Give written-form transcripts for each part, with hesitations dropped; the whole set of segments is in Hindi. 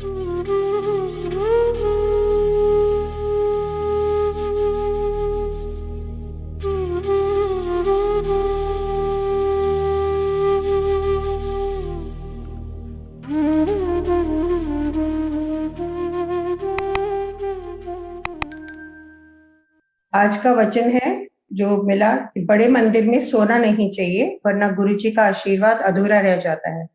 आज का वचन है जो मिला कि बड़े मंदिर में सोना नहीं चाहिए वरना गुरु जी का आशीर्वाद अधूरा रह जाता है।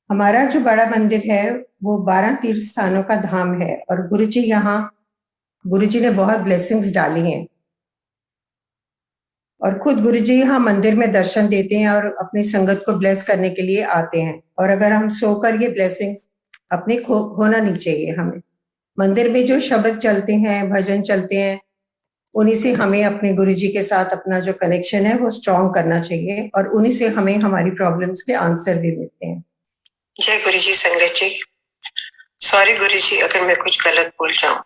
हमारा जो बड़ा मंदिर है वो 12 तीर्थ स्थानों का धाम है और गुरु जी ने बहुत ब्लेसिंग्स डाली हैं और खुद गुरु जी यहाँ मंदिर में दर्शन देते हैं और अपनी संगत को ब्लेस करने के लिए आते हैं। और अगर हम सोकर ये ब्लेसिंग्स अपने होना नहीं चाहिए। हमें मंदिर में जो शब्द चलते हैं, भजन चलते हैं, उन्हीं से हमें अपने गुरु जी के साथ अपना जो कनेक्शन है वो स्ट्रॉन्ग करना चाहिए और उन्हीं से हमें हमारी प्रॉब्लम्स के आंसर भी मिलते हैं। जय गुरु जी। संगत जी, सॉरी गुरु जी अगर मैं कुछ गलत बोल जाऊं,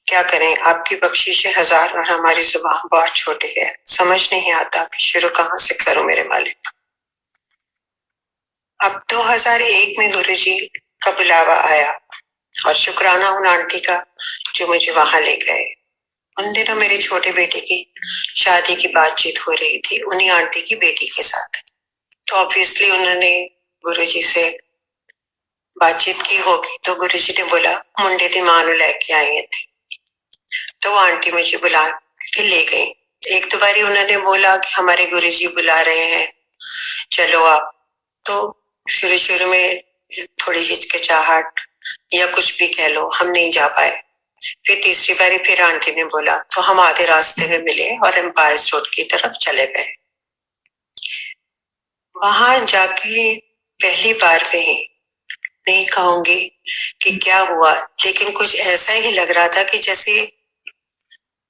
क्या करें, आपकी बख्शिश है हजार और हमारी जुबान बहुत छोटी है, समझ नहीं आता कि शुरू कहाँ से करूं मेरे मालिक। अब 2001 में गुरु जी का बुलावा आया और शुक्राना उन आंटी का जो मुझे वहां ले गए। उन दिनों मेरे छोटे बेटे की शादी की बातचीत हो रही थी उन्हीं आंटी की बेटी के साथ। तो ऑब्वियसली उन्होंने गुरुजी से बातचीत की होगी, तो गुरुजी ने बोला मुंडे दी मां नु लेके आए थे। तो वो आंटी मुझे बुला के ले गई। एक दो बारी उन्होंने बोला कि हमारे गुरुजी बुला रहे हैं, चलो आप। तो शुरू में थोड़ी हिचकिचाहट या कुछ भी कह लो, हम नहीं जा पाए। फिर तीसरी बारी फिर आंटी ने बोला तो हम आधे रास्ते में मिले और एम्पायर रोड की तरफ चले गए। वहां जाके पहली बार में ही नहीं कहूंगी कि क्या हुआ, लेकिन कुछ ऐसा ही लग रहा था कि जैसे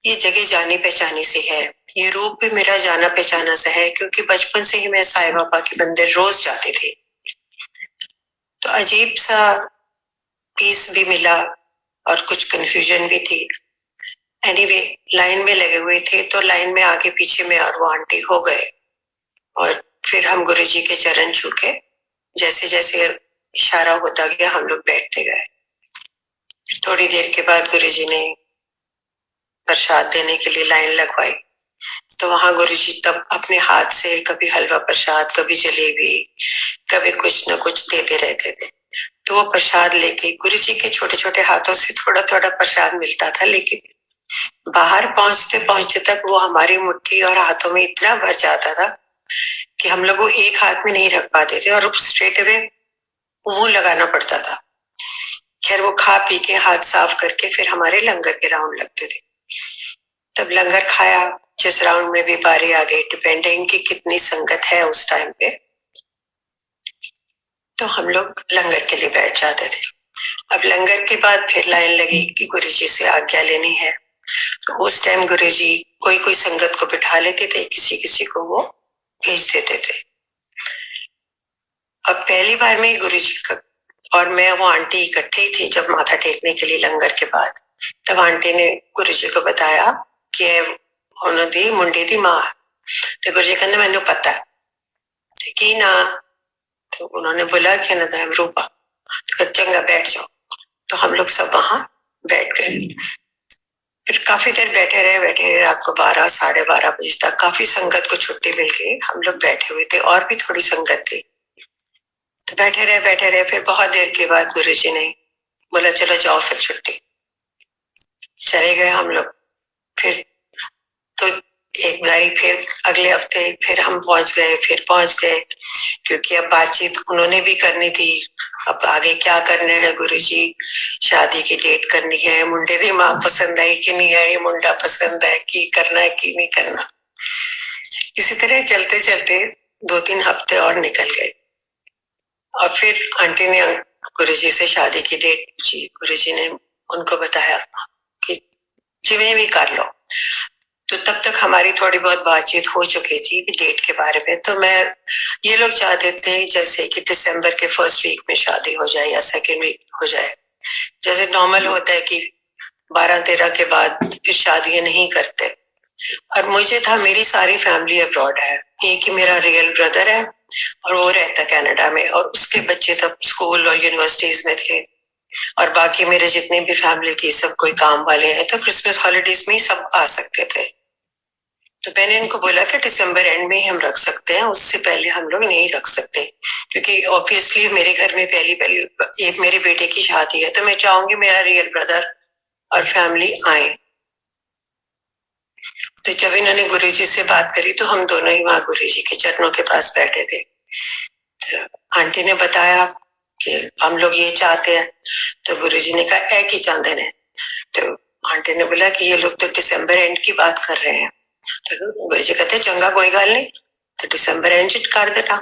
ये जगह जानी पहचानी सी है, ये रूप भी मेरा जाना पहचाना सा है, क्योंकि बचपन से ही मैं साईं बाबा के मंदिर रोज जाती थी। तो अजीब सा पीस भी मिला और कुछ कंफ्यूजन भी थी। एनीवे, लाइन में लगे हुए थे तो लाइन में आगे पीछे में और वो आंटी हो गए और फिर हम गुरुजी के चरण छू के जैसे जैसे इशारा होता गया हम लोग बैठते गए। थोड़ी देर के बाद गुरुजी ने प्रसाद देने के लिए लाइन लगवाई। तो वहां गुरुजी तब अपने हाथ से कभी हलवा प्रसाद, कभी जलेबी, कभी कुछ न कुछ देते रहते थे। तो वो प्रसाद लेके गुरुजी के छोटे छोटे हाथों से थोड़ा थोड़ा प्रसाद मिलता था, लेकिन बाहर पहुंचते पहुंचते तक वो हमारी मुट्ठी और हाथों में इतना भर जाता था कि हम लोग वो एक हाथ में नहीं रख पाते थे और स्ट्रेट अवे मुंह लगाना पड़ता था। खैर वो खा पी के हाथ साफ करके फिर हमारे लंगर के राउंड लगते थे। तब लंगर खाया, जिस राउंड में भी बारी आ गई, डिपेंडिंग कि कितनी संगत है उस टाइम पे, तो हम लोग लंगर के लिए बैठ जाते थे। अब लंगर के बाद फिर लाइन लगी कि गुरुजी से आज्ञा लेनी है। तो उस टाइम गुरुजी कोई कोई संगत को बिठा लेते थे, किसी किसी को वो भेज देते थे। अब पहली बार में गुरुजी का और मैं वो आंटी इकट्ठे ही थे जब माथा टेकने के लिए लंगर के बाद। तब आंटी ने गुरुजी को बताया कि उन्होंने मुंडे दी मां। तो गुरुजी कहते मैंने पता है कि ना। तो उन्होंने बोला कि ना रूपा। तो चंगा बैठ जाओ। तो हम लोग सब वहां बैठ गए। फिर काफी देर बैठे रहे रात को 12 साढ़े 12 बजे तक। काफी संगत को छुट्टी मिल गई, हम लोग बैठे हुए थे और भी थोड़ी संगत थी। तो बैठे रहे फिर बहुत देर के बाद गुरुजी ने बोला चलो जाओ फिर छुट्टी। चले गए हम लोग। फिर तो एक बारी फिर अगले हफ्ते फिर हम पहुंच गए, क्योंकि अब बातचीत उन्होंने भी करनी थी। अब आगे क्या करने हैं गुरुजी, शादी की डेट करनी है, मुंडे दी मां पसंद आई कि नहीं आई, मुंडा पसंद है कि करना है कि नहीं करना। इसी तरह चलते चलते 2-3 हफ्ते और निकल गए और फिर आंटी ने गुरुजी से शादी की डेट पूछी। गुरुजी ने उनको बताया कि जिਵੇਂ भी कर लो। तो तब तक हमारी थोड़ी बहुत बातचीत हो चुकी थी डेट के बारे में। तो ये लोग चाहते थे जैसे कि दिसंबर के फर्स्ट वीक में शादी हो जाए या सेकेंड वीक हो जाए। जैसे नॉर्मल होता है कि 12-13 के बाद फिर शादियां नहीं करते। और मुझे था मेरी सारी फैमिली अब्रॉड है, एक ही मेरा रियल ब्रदर है और वो रहता कनाडा में, और उसके बच्चे तब स्कूल और यूनिवर्सिटीज में थे, और बाकी मेरे जितनी भी फैमिली थी सब कोई काम वाले हैं, तो क्रिसमस हॉलीडेज में ही सब आ सकते थे। तो मैंने इनको बोला कि दिसंबर एंड में ही हम रख सकते हैं, उससे पहले हम लोग नहीं रख सकते, क्योंकि ऑब्वियसली मेरे घर में पहली पहली एक मेरे बेटे की शादी है, तो मैं चाहूंगी मेरा रियल ब्रदर और फैमिली आए। तो जब इन्होंने गुरुजी से बात करी तो हम दोनों ही वहां गुरुजी के चरणों के पास बैठे थे। तो आंटी ने बताया कि हम लोग ये चाहते हैं, तो गुरुजी ने कहा एक ही चाहते हैं। तो आंटी ने बोला कि ये लोग तो दिसंबर एंड की बात कर रहे हैं, तो गुरुजी कहते चंगा कोई गल नहीं, तो दिसंबर एंड कर देना,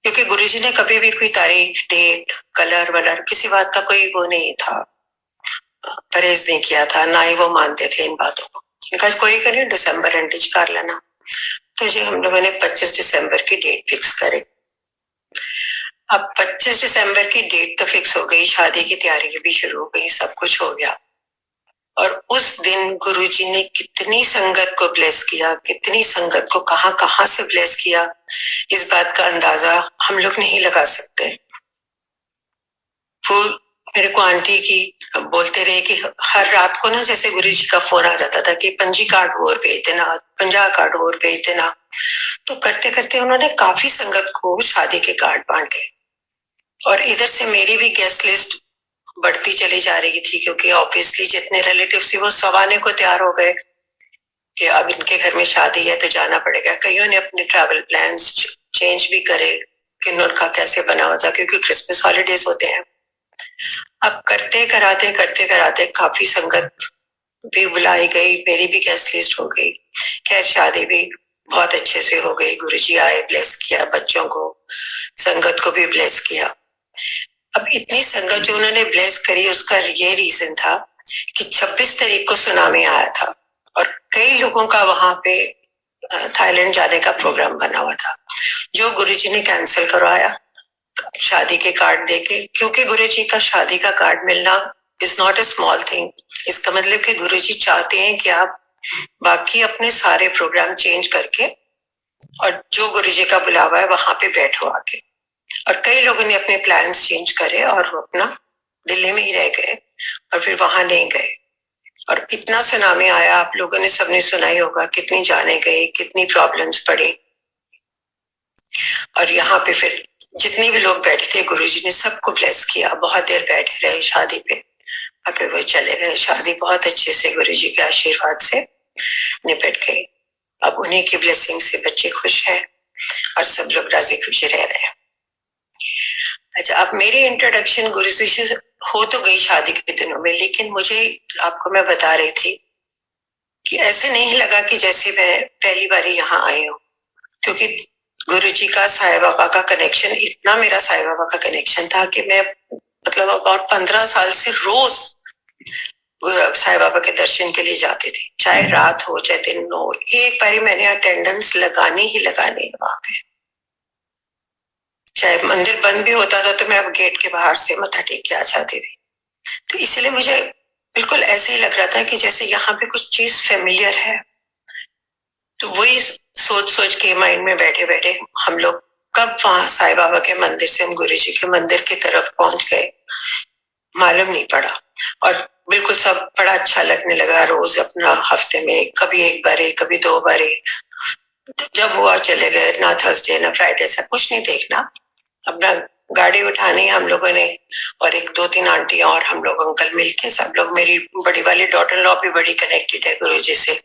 क्योंकि गुरुजी ने कभी भी कोई तारीख, डेट, कलर वलर किसी बात का कोई वो नहीं था, परहेज नहीं किया था, ना ही वो मानते थे इन बातों को। इनका कोई करिए दिसंबर एंड कर लेना। तो जी हम लोगों ने 25 दिसंबर की डेट फिक्स करे। अब 25 दिसंबर की डेट तो फिक्स हो गई, शादी की तैयारी भी शुरू हो गई, सब कुछ हो गया। और उस दिन गुरुजी ने कितनी संगत को ब्लेस किया, कितनी संगत को कहां कहां से ब्लेस किया, इस बात का अंदाजा हम लोग नहीं लगा सकते। वो मेरे को आंटी की बोलते रहे कि हर रात को ना जैसे गुरुजी का फोन आ जाता था कि 25 कार्ड और भेज देना, 50 कार्ड और भेज देना। तो करते करते उन्होंने काफी संगत को शादी के कार्ड बांटे, और इधर से मेरी भी गेस्ट लिस्ट बढ़ती चली जा रही थी, क्योंकि ऑब्वियसली जितने रिलेटिव थी वो सब आने को तैयार हो गए कि अब इनके घर में शादी है तो जाना पड़ेगा। कईयों ने अपने ट्रैवल प्लान्स चेंज भी करे कि उनका कैसे बना हुआ था, क्योंकि क्रिसमस हॉलीडेज होते हैं। अब करते कराते काफी संगत भी बुलाई गई, मेरी भी गेस्ट लिस्ट हो गई। खैर शादी भी बहुत अच्छे से हो गई, गुरुजी आए, ब्लेस किया बच्चों को, संगत को भी ब्लेस किया। अब इतनी संगत जो उन्होंने ब्लेस करी, उसका ये रीजन था कि 26 तारीख को सुनामी आया था, और कई लोगों का वहां पे थाईलैंड जाने का प्रोग्राम बना हुआ था, जो गुरुजी ने कैंसिल करवाया शादी के कार्ड देके, क्योंकि गुरुजी का शादी का कार्ड मिलना is not a small thing. इसका मतलब कि गुरुजी चाहते हैं कि आप बाकी अपने सारे प्रोग्राम चेंज करके और जो गुरुजी का बुलावा है वहां पे बैठो आके। और कई लोगों ने अपने प्लान्स चेंज करे और वो अपना दिल्ली में ही रह गए और फिर वहां नहीं गए। और इतना सुनामी आया, आप लोगों ने सबने सुना ही होगा, कितनी जाने गए, कितनी प्रॉब्लम्स पड़ी। और यहाँ पे फिर जितने भी लोग बैठे थे गुरुजी ने सबको ब्लेस किया, बहुत देर बैठे रहे शादी पे, और फिर वो चले गए। शादी बहुत अच्छे से गुरुजी के आशीर्वाद से निपट गई। अब उन्हीं की ब्लेसिंग से बच्चे खुश हैं और सब लोग राजी खुशी रह रहे हैं। अच्छा, अब मेरी इंट्रोडक्शन गुरुजी से हो तो गई शादी के दिनों में, लेकिन मुझे आपको मैं बता रही थी कि ऐसे नहीं लगा कि जैसे मैं पहली बार यहाँ आई हूँ, क्योंकि गुरुजी का साईं बाबा का कनेक्शन, इतना मेरा साईं बाबा का कनेक्शन था कि मैं मतलब अबाउट 15 साल से रोज साईं बाबा के दर्शन के लिए जाती थी, चाहे रात हो चाहे दिन हो। एक बारी मैंने अटेंडेंस लगानी ही लगानी है वहां पे, चाहे मंदिर बंद भी होता था तो मैं अब गेट के बाहर से मत्था टेक के आ जाती थी। तो इसलिए मुझे बिल्कुल ऐसे ही लग रहा था कि जैसे यहाँ पे कुछ चीज फेमिलियर है। तो वही सोच सोच के माइंड में बैठे बैठे हम लोग कब वहां साईं बाबा के मंदिर से हम गुरुजी के मंदिर की तरफ पहुंच गए मालूम नहीं पड़ा, और बिल्कुल सब बड़ा अच्छा लगने लगा। रोज अपना हफ्ते में कभी एक बारे कभी 2 बारे, जब हुआ चले गए, ना थर्सडे ना फ्राइडे, ऐसा कुछ नहीं देखना, अपना गाड़ी उठानी हम लोगों ने, और एक 2-3 आंटी और हम लोग अंकल मिलके सब लोग, मेरी बड़ी वाली डॉटर लॉ भी बड़ी कनेक्टेड है गुरुजी से,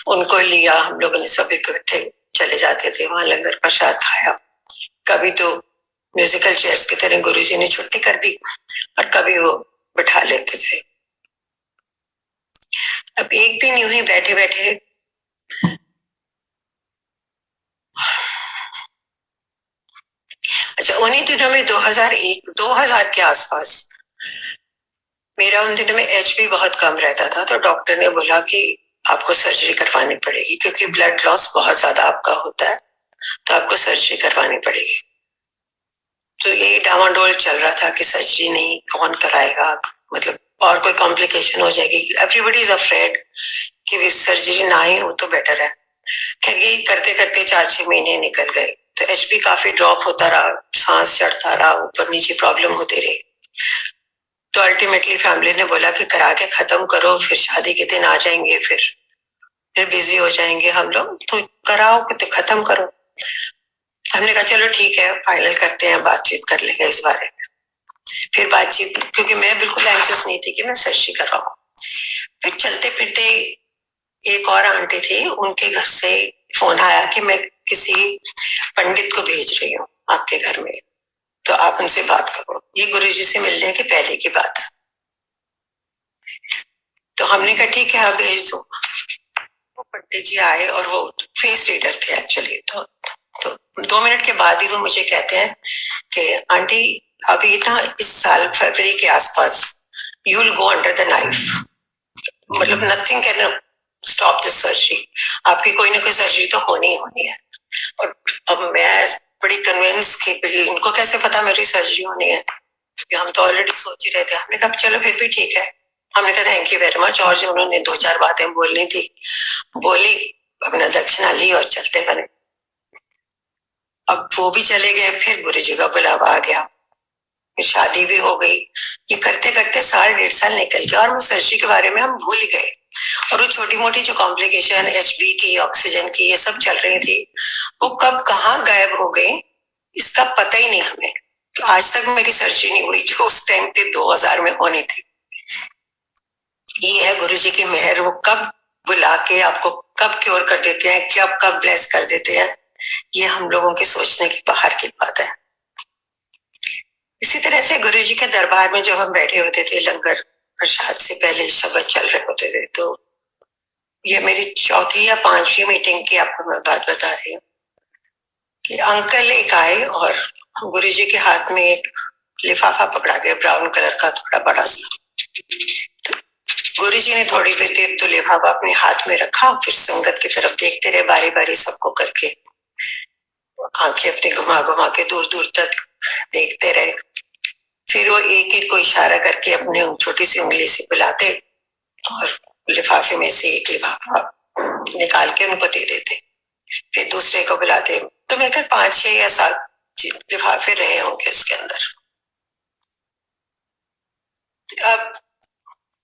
उनको लिया, हम लोगों ने सब इकट्ठे चले जाते थे वहां, लंगर प्रसाद खाया। कभी तो म्यूजिकल चेयर्स की तरह गुरुजी ने छुट्टी कर दी और कभी वो बिठा लेते थे। अब एक दिन यूं ही बैठे बैठे अच्छा, उन्हीं दिनों में 2000 के आसपास मेरा उन दिनों में एचबी बहुत कम रहता था, तो डॉक्टर ने बोला कि आपको सर्जरी करवानी पड़ेगी, क्योंकि ब्लड लॉस बहुत ज्यादा आपका होता है, तो आपको सर्जरी करवानी पड़ेगी। तो यही डामाडोल चल रहा था कि सर्जरी नहीं, कौन कराएगा, मतलब और कोई कॉम्प्लिकेशन हो जाएगी। एवरीबडी इज अफ्रेड कि सर्जरी ना ही हो तो बेटर है। खैर यही करते करते 4-6 महीने निकल गए। तो एचपी काफी ड्रॉप होता रहा, सांस चढ़ता रहा, ऊपर नीचे प्रॉब्लम होती रही। तो अल्टीमेटली फैमिली ने बोला कि करा के खत्म करो, फिर शादी के दिन आ जाएंगे, फिर बिजी हो जाएंगे हम लोग, तो कराओ तो खत्म करो। हमने कहा चलो ठीक है, फाइनल करते हैं, बातचीत कर लेंगे इस बारे में। फिर बातचीत, क्योंकि मैं बिल्कुल एंग्जियस नहीं थी कि मैं सर्जरी कर रहा हूँ। फिर चलते फिरते एक और आंटी थी, उनके घर से फोन आया कि मैं किसी पंडित को भेज रही हूँ आपके घर में, तो आप उनसे बात करो। ये गुरुजी से मिलने की पहले की बात है। तो हमने कहा ठीक है, आप भेज दो। वो पंडित जी आए और वो फेस रीडर थे एक्चुअली। तो 2 मिनट के बाद ही वो मुझे कहते हैं कि आंटी अभी ना इस साल फरवरी के आसपास you will go under the knife, मतलब nothing can stop this surgery, आपकी कोई ना कोई सर्जरी तो होनी ही होनी है। और अब मैं बड़ी कन्विंस कि इनको कैसे पता मेरी सर्जरी होनी है, क्योंकि हम तो ऑलरेडी सोच ही रहे थे। हमने कहा चलो फिर भी ठीक है। हमने कहा थैंक यू वेरी मच, और जो उन्होंने 2-4 बातें बोलनी थी बोली, अपना दक्षिणा ली और चलते बने। अब वो भी चले गए, फिर गुरुजी का बुलावा आ गया, फिर शादी भी हो गई। ये करते करते 1.5 साल निकल गया और मैं सर्जरी के बारे में हम भूल ही गए। और वो छोटी मोटी जो कॉम्प्लिकेशन एचबी की, ऑक्सीजन की, ये सब चल रही थी, वो कब कहाँ गायब हो गई इसका पता ही नहीं हमें। तो आज तक मेरी सर्जरी नहीं हुई जो उस टाइम पे 2000 में होनी थी। ये है गुरुजी की मेहर, वो कब बुला के आपको कब क्योर कर देते हैं, कब ब्लेस कर देते हैं, ये हम लोगों के सोचने की बाहर की बात है। इसी तरह से गुरुजी के दरबार में जब हम बैठे होते थे, लंगर प्रसाद से पहले शब्द चल रहे होते थे, तो ये मेरी 4थी या 5वीं मीटिंग की आपको मैं बात बता रही हूँ कि अंकल एक आए और गुरुजी के हाथ में एक लिफाफा पकड़ा गया, ब्राउन कलर का, थोड़ा बड़ा सा। गुरुजी ने थोड़ी देर तो लिफाफा अपने हाथ में रखा, फिर संगत की तरफ देखते रहे बारी बारी सबको करके, आंखें अपनी घुमा घुमा के दूर दूर तक देखते रहे। फिर वो एक एक को इशारा करके अपनी छोटी सी उंगली से बुलाते और लिफाफे में से एक लिफाफा निकाल के उनको दे देते, फिर दूसरे को बुलाते। तो मेरे घर 5, 6 या 7 लिफाफे रहे होंगे उसके अंदर। अब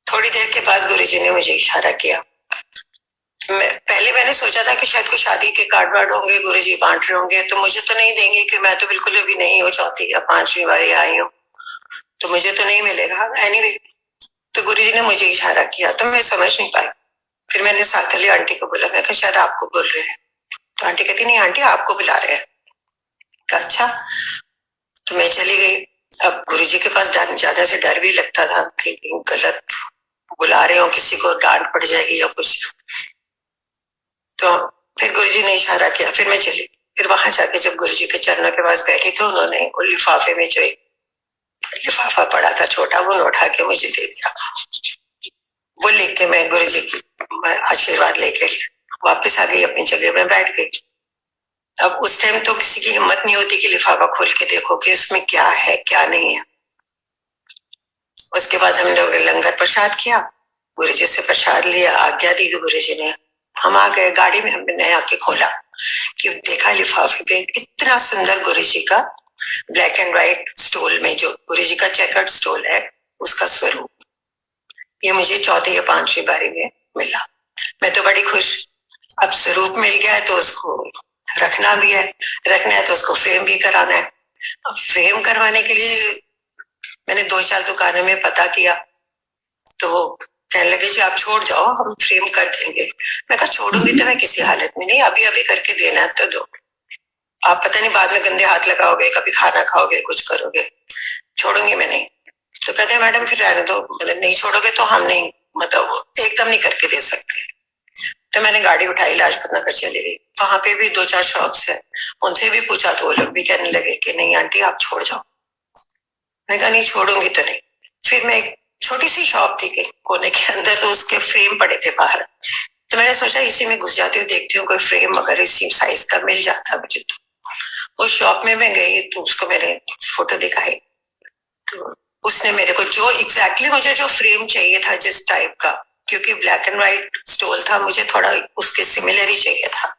थोड़ी देर के बाद गुरुजी ने मुझे इशारा किया। मैंने सोचा था कि शायद कोई शादी के कार्ड वार्ड होंगे, गुरुजी बांट रहे होंगे, तो मुझे तो नहीं देंगे कि मैं तो बिल्कुल अभी नहीं हूँ, 4थी या 5वीं बार आई हूँ, तो मुझे तो नहीं मिलेगा। एनीवे, तो गुरुजी ने मुझे इशारा किया तो मैं समझ नहीं पाई। फिर मैंने साथ वाली आंटी को बोला, मैं कहा शायद आपको बोल रहे हैं। तो आंटी कहती नहीं आंटी आपको बुला रहे हैं। कहा अच्छा। तो मैं चली गई। अब गुरुजी के पास जाने से डर भी लगता था कि गलत बुला रहे हो, किसी को डांट पड़ जाएगी या कुछ। तो फिर गुरुजी ने इशारा किया, फिर मैं चली। फिर वहां जाके जब गुरुजी के चरणों के पास बैठी तो उन्होंने लिफाफे में जो एक लिफाफा पड़ा था छोटा, वो उठा के मुझे दे दिया। वो लेके मैं गुरुजी की आशीर्वाद लेके वापस आ गई, अपनी जगह में बैठ गई। अब उस टाइम तो किसी की हिम्मत नहीं होती कि लिफाफा खोल के देखो कि उसमें क्या है क्या नहीं है। उसके बाद हम लोग लंगर प्रसाद किया, गुरुजी से प्रसाद लिया, आज्ञा दी गुरुजी ने। हम आ गए गाड़ी में, हमने आके खोला कि देखा लिफाफे पे इतना सुंदर गुरुजी का ब्लैक एंड व्हाइट स्टोल में, जो गुरुजी का चेकर्ड स्टोल है, उसका स्वरूप। ये मुझे 4थी या 5वीं बारी में मिला। मैं तो बड़ी खुश। अब स्वरूप मिल गया है तो उसको रखना भी है, रखना है तो उसको फ्रेम भी कराना है। अब फ्रेम करवाने के लिए मैंने 2-4 दुकानों में पता किया, तो वो कहने लगे जी आप छोड़ जाओ, हम फ्रेम कर देंगे। मैं कहा छोड़ूंगी तो मैं किसी हालत में नहीं, अभी अभी करके देना है तो दो, आप पता नहीं बाद में गंदे हाथ लगाओगे, कभी खाना खाओगे, कुछ करोगे, छोड़ूंगी मैं नहीं। तो कहते हैं मैडम फिर रहने दो, मतलब नहीं छोड़ोगे तो हम नहीं, मतलब एकदम नहीं करके दे सकते। तो मैंने गाड़ी उठाई, लाजपत नगर चली गई। वहां पे भी 2-4 शॉप्स है, उनसे भी पूछा तो वो लोग भी कहने लगे कि नहीं आंटी आप छोड़ जाओ। मैं कहा नहीं छोड़ूंगी तो नहीं। फिर मैं एक छोटी सी शॉप थी कि कोने के अंदर, तो उसके फ्रेम पड़े थे बाहर, तो मैंने सोचा इसी में घुस जाती हूँ, देखती हूँ कोई फ्रेम अगर इसी साइज का मिल जाता मुझे। तो उस शॉप में मैं गई तो उसको मैंने फोटो दिखाई, तो उसने मेरे को जो एग्जैक्टली मुझे जो फ्रेम चाहिए था जिस टाइप का, क्योंकि ब्लैक एंड व्हाइट स्टोल था, मुझे थोड़ा उसके सिमिलर ही चाहिए था,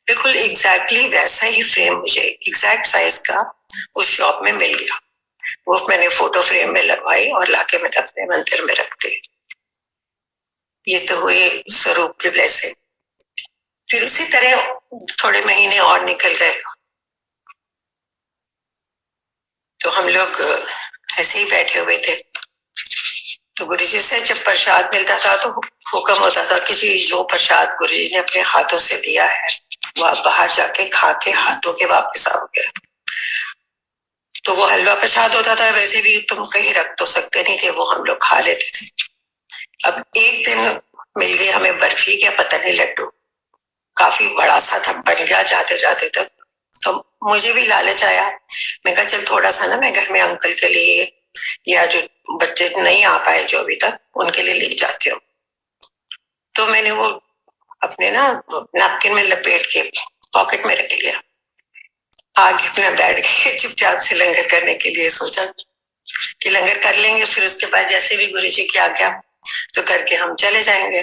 बिल्कुल एग्जैक्टली वैसा ही फ्रेम मुझे एग्जैक्ट साइज का उस शॉप में मिल गया। वो मैंने फोटो फ्रेम में लगवाई और लाके मैंने अपने मंदिर में रख दी। ये तो हुई स्वरूप की ब्लेसिंग। फिर इसी तरह थोड़े महीने और निकल गए, तो हम लोग ऐसे ही बैठे हुए थे। तो गुरुजी से जब प्रसाद मिलता था तो हुक्म होता था कि जी जो प्रसाद गुरुजी ने अपने हाथों से दिया है वो आप बाहर जाके खा के हाथों के वापस आओगे। तो वो हलवा प्रसाद होता था, वैसे भी तुम कहीं रख तो सकते नहीं थे, वो हम लोग खा लेते थे। अब एक दिन मिल गई हमें बर्फी क्या पता नहीं लड्डू, काफी बड़ा सा था, बन गया जाते जाते तक। तो मुझे भी लालच आया, मैं कहा चल थोड़ा सा ना मैं घर में अंकल के लिए या जो बच्चे नहीं आ पाए जो अभी तक उनके लिए ले जाती हूँ। तो मैंने वो अपने ना नैपकिन में लपेट के पॉकेट में रख लिया। आगे अपना बैठ के चुपचाप से लंगर करने के लिए सोचा कि लंगर कर लेंगे, फिर उसके बाद जैसे भी गुरु जी की आज्ञा तो करके हम चले जाएंगे।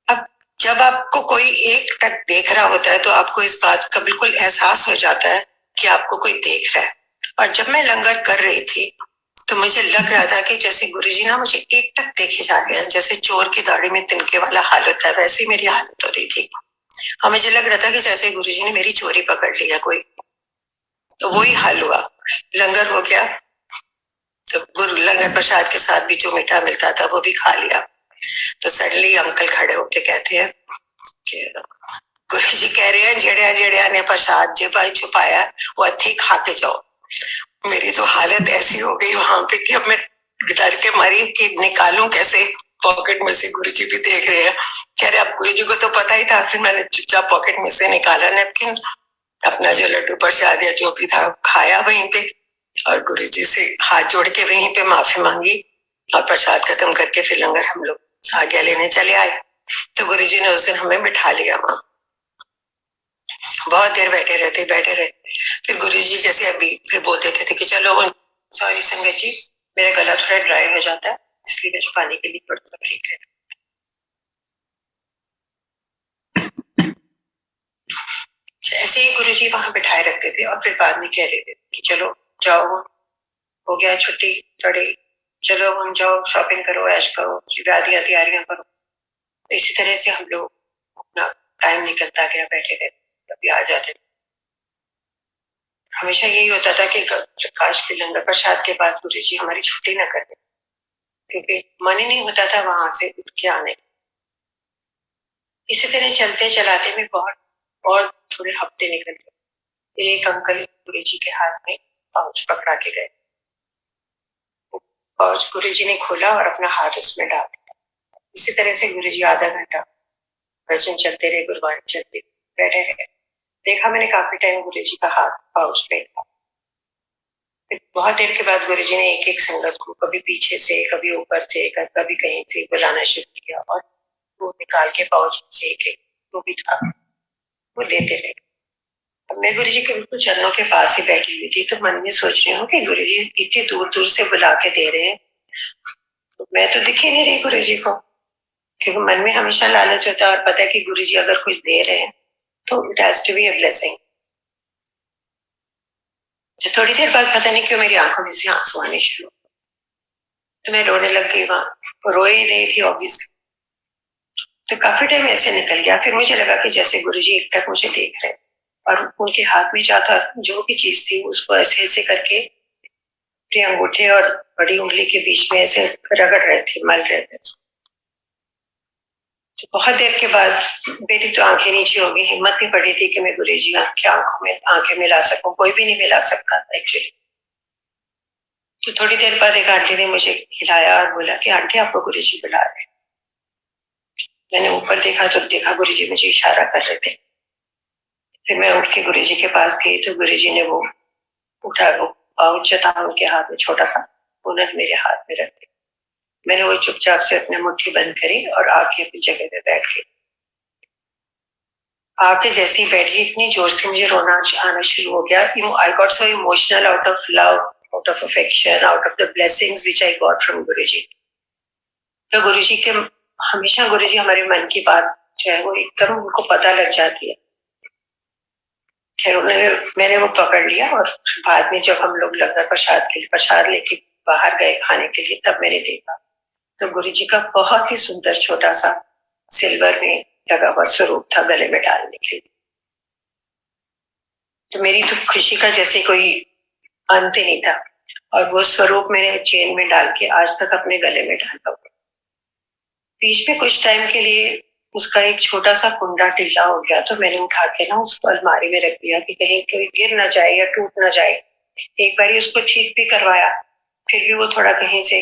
अब जब आपको कोई एक टक देख रहा होता है तो आपको इस बात का बिल्कुल एहसास हो जाता है कि आपको कोई देख रहा है। और जब मैं लंगर कर रही थी तो मुझे लग रहा था कि जैसे गुरुजी ना मुझे एक टक देखे जा रहे हैं, जैसे चोर की दाढ़ी में तिनके वाला हाल होता है वैसी मेरी हालत हो रही थी। और मुझे लग रहा था कि जैसे गुरुजी ने मेरी चोरी पकड़ लिया कोई। तो वही हाल हुआ। लंगर हो गया तो गुरु लंगर प्रसाद के साथ भी जो मीठा मिलता था वो भी खा लिया। तो सडनली अंकल खड़े होके कहते हैं कि गुरु जी कह रहे हैं जेड़िया जेड़िया ने प्रसाद जेबा छुपाया वो अथी खा के जाओ। मेरी तो हालत ऐसी हो गई वहां पे कि अब मैं डर के मारी कि निकालूं कैसे, पॉकेट में से गुरु जी भी देख रहे हैं। कह रहे अब गुरु जी को तो पता ही था। फिर मैंने चुपचाप पॉकेट में से निकाला नैपकिन, अपना जो लड्डू प्रसाद या जो भी था खाया वहीं पे, और गुरु जी से हाथ जोड़ के वहीं पे माफी मांगी और प्रसाद खत्म करके फिर लंगर हम लोग आज्ञा लेने चले आए। तो गुरु जी ने उस दिन हमें बिठा लिया वहां, बहुत देर बैठे रहे। फिर गुरुजी जैसे अभी फिर बोलते थे कि चलो, सॉरी संगत जी मेरा गला थोड़ा ड्राई हो जाता है इसलिए मुझे पानी के लिए थोड़ा सा ब्रेक है। ऐसे ही गुरुजी वहां बिठाए रखते थे और फिर बाद में कह रहे थे कि चलो जाओ, हो गया छुट्टी थोड़ी, चलो हम जाओ शॉपिंग करो, ऐश करो, शादियां तैयारियां करो। इसी तरह से हम लोग अपना टाइम निकलता गया, बैठे रहे, कभी आ जाते। हमेशा यही होता था कि काश के लंगर प्रसाद के बाद गुरु जी हमारी छुट्टी न कर दे, क्योंकि मन ही नहीं होता था वहां से उठ के आने। इसी तरह चलते चलाते में बहुत और थोड़े हफ्ते निकल गए। फिर एक अंकल गुरु जी के हाथ में पाउच पकड़ा के गए। पाउच गुरु जी ने खोला और अपना हाथ उसमें डाल दिया। इसी तरह से गुरु जी आधा घंटा भजन चलते रहे, गुरुवाणी चलते बैठे रहे। देखा मैंने काफी टाइम गुरु जी का हाथ पाउच में था। बहुत देर के बाद गुरु जी ने एक एक संगत को कभी पीछे से, कभी ऊपर से, कभी कहीं से बुलाना शुरू किया और वो निकाल के पाउच से एक वो भी था वो लेते रहे। अब मैं गुरु जी के बिल्कुल चरणों के पास ही बैठी हुई थी, तो मन में सोच रही हूँ कि गुरु जी इतनी दूर दूर से बुला के दे रहे हैं, तो मैं तो दिख ही नहीं रही गुरु जी को, क्योंकि मन में हमेशा लालच होता है और पता है कि गुरु जी अगर कुछ दे रहे हैं तो it has to be a blessing. तो थोड़ी देर बाद पता नहीं क्यों मेरी आंखों में से आंसू आने शुरू, तो मैं रोने लग गई। वहां रो ही रही थी ऑब्वियसली। तो काफी टाइम ऐसे निकल गया। फिर मुझे लगा कि जैसे गुरुजी एक टक मुझे देख रहे और उनके हाथ में जाता जो भी चीज थी उसको ऐसे ऐसे करके अपने अंगूठे और बड़ी उंगली के बीच में ऐसे रगड़ रहे थे, मल रहे थे। तो बहुत देर के बाद मेरी तो आंखें नीचे हो गई, हिम्मत नहीं पड़ी थी कि मैं गुरुजी की आंखों में आंखें मिला सकूं। कोई भी नहीं मिला सकता एक्चुअली। तो थोड़ी देर बाद एक आंटी ने मुझे हिलाया और बोला कि आंटी आपको गुरुजी बुला रहे। मैंने ऊपर देखा तो देखा गुरुजी मुझे इशारा कर रहे थे। फिर मैं उठ के गुरुजी के पास गई तो गुरुजी ने वो उठा, वो पाउच था उनके हाथ में छोटा सा, उन्होंने मेरे हाथ में रख दिया। मैंने वो चुपचाप से अपने मुट्ठी बंद करी और आके अपनी जगह पे बैठ गई। आके जैसे ही बैठी इतनी जोर से मुझे रोना आना शुरू हो गया। I got so emotional out of love, out of affection, out of the blessings which I got from Guruji. तो गुरुजी के हमेशा गुरुजी हमारे मन की बात जो है वो एकदम उनको पता लग जाती है। फिर मैंने वो पकड़ लिया और बाद में जब हम लोग लंगर प्रसाद के लिए प्रसाद लेके बाहर गए खाने के लिए, तब मैंने देखा तो गुरु जी का बहुत ही सुंदर छोटा सा सिल्वर में लगा हुआ स्वरूप था गले में डालने के लिए। तो मेरी तो खुशी का जैसे कोई अंत ही नहीं था, और वो स्वरूप मैंने चेन में डाल के आज तक अपने गले में डाला हुआ। बीच में कुछ टाइम के लिए उसका एक छोटा सा कुंडा ढीला हो गया, तो मैंने उठा के ना उसको अलमारी में रख दिया कि कहीं कोई गिर ना जाए या टूट ना जाए। एक बार उसको ठीक भी करवाया, फिर भी वो थोड़ा कहीं से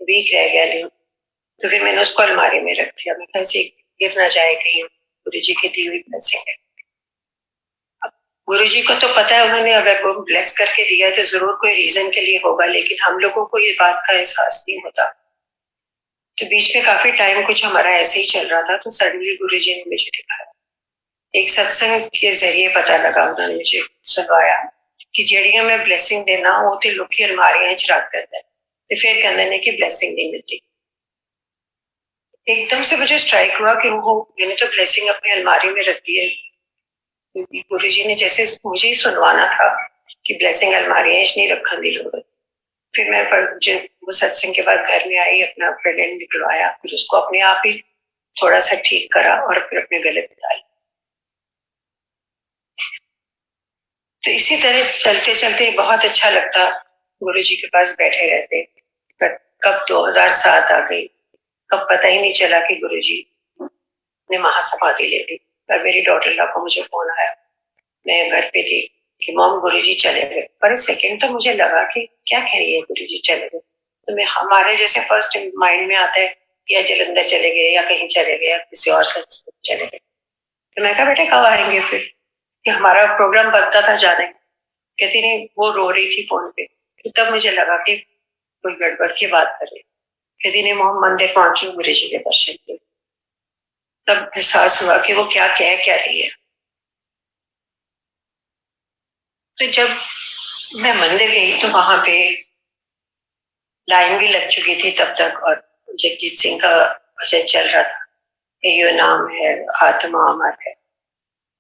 वीक रह गया नहीं, तो फिर मैंने उसको अलमारी में रख दिया। मैं कैसे गिर ना जाए, कहीं गुरु जी की दी हुई ब्लेसिंग है। गुरु जी को तो पता है, उन्होंने अगर वो ब्लेस करके दिया तो जरूर कोई रीजन के लिए होगा, लेकिन हम लोगों को ये बात का एहसास नहीं होता। तो बीच में काफी टाइम कुछ हमारा ऐसे ही चल रहा था, तो सडनली गुरु जी ने मुझे दिखाया, एक सत्संग के जरिए पता लगा, उन्होंने मुझे सुनवाया कि जेड़ियां मैं ब्लेसिंग देना वो तो लोग अलमारियां च रख देते हैं, फिर कहते हैं कि ब्लेसिंग नहीं मिलती। एकदम से मुझे स्ट्राइक हुआ कि वो मैंने तो ब्लेसिंग अपनी अलमारी में रख दी है। गुरु जी ने जैसे मुझे ही सुनवाना था कि ब्लेसिंग अलमारियां नहीं रखने दी लोग। फिर मैं वो सत्संग के बाद घर में आई, अपना प्रेग्नेंट निकलवाया, फिर उसको अपने आप ही थोड़ा सा ठीक करा और फिर अपने गले में डाली। तो इसी तरह चलते चलते बहुत अच्छा लगता गुरु जी के पास बैठे रहते। कब 2007 आ गई, कब पता ही नहीं चला कि गुरु जी ने महासमाधि ले ली। पर मेरी डॉटर ला को मुझे फोन आया, मैं घर पे थी कि मॉम गुरु जी चले गए। पर सेकंड तो मुझे लगा कि क्या कह रही है, गुरु जी चले गए। तो मैं हमारे जैसे फर्स्ट माइंड में आता है या जलंधर चले गए या कहीं चले गए या किसी और संस्था चले गए। तो मैं कहा बेटे कब आएंगे फिर, कि हमारा प्रोग्राम बनता था जाने। कहती नहीं, वो रो रही थी फोन पे। तो तब मुझे लगा कि कोई गड़बड़ की बात कर रही। कहती नहीं मॉम मंदिर पहुंची गुरु जी के दर्शन के। तब एहसास हुआ कि वो क्या कह रही है। तो जब मैं मंदिर गई तो वहां पे लाइन भी लग चुकी थी तब तक, और जगजीत सिंह का भजन चल रहा था, ये नाम है आत्मा अमर है।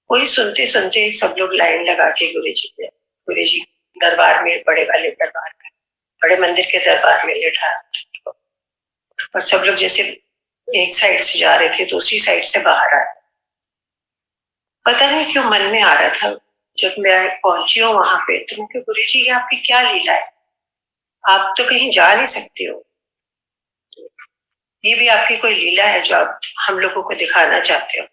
वही सुनते सुनते सब लोग लाइन लगा के गुरु जी दरबार में, बड़े वाले दरबार में, बड़े मंदिर के दरबार में लेटा, और सब लोग जैसे एक साइड से जा रहे थे दूसरी साइड से बाहर आए। पता नहीं क्यों मन में आ रहा था, जब मैं पहुंची हूँ वहां पे तो मैं गुरु जी ये आपकी क्या लीला है, आप तो कहीं जा नहीं सकते हो, ये भी आपकी कोई लीला है जो आप हम लोगों को दिखाना चाहते हो।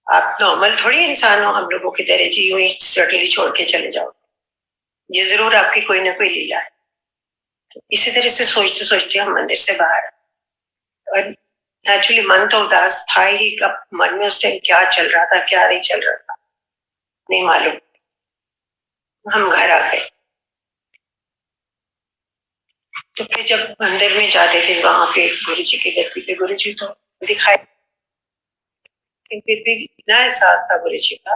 आप नॉर्मल थोड़ी इंसान हो हम लोगों की तरह जी हुई सटली छोड़ के चले जाओ, ये जरूर आपकी कोई ना कोई लीला है। तो इसी तरह से सोचते सोचते हम मंदिर से बाहर, और एक्चुअली मन तो उदास था ही, अब मन में उस टाइम क्या चल रहा था क्या नहीं चल रहा था नहीं मालूम। हम घर आ गए, तो फिर जब मंदिर में जाते थे वहां पे गुरु जी के गद्दी पे गुरु जी तो दिखाई, फिर भी इतना एहसास था गुरु जी का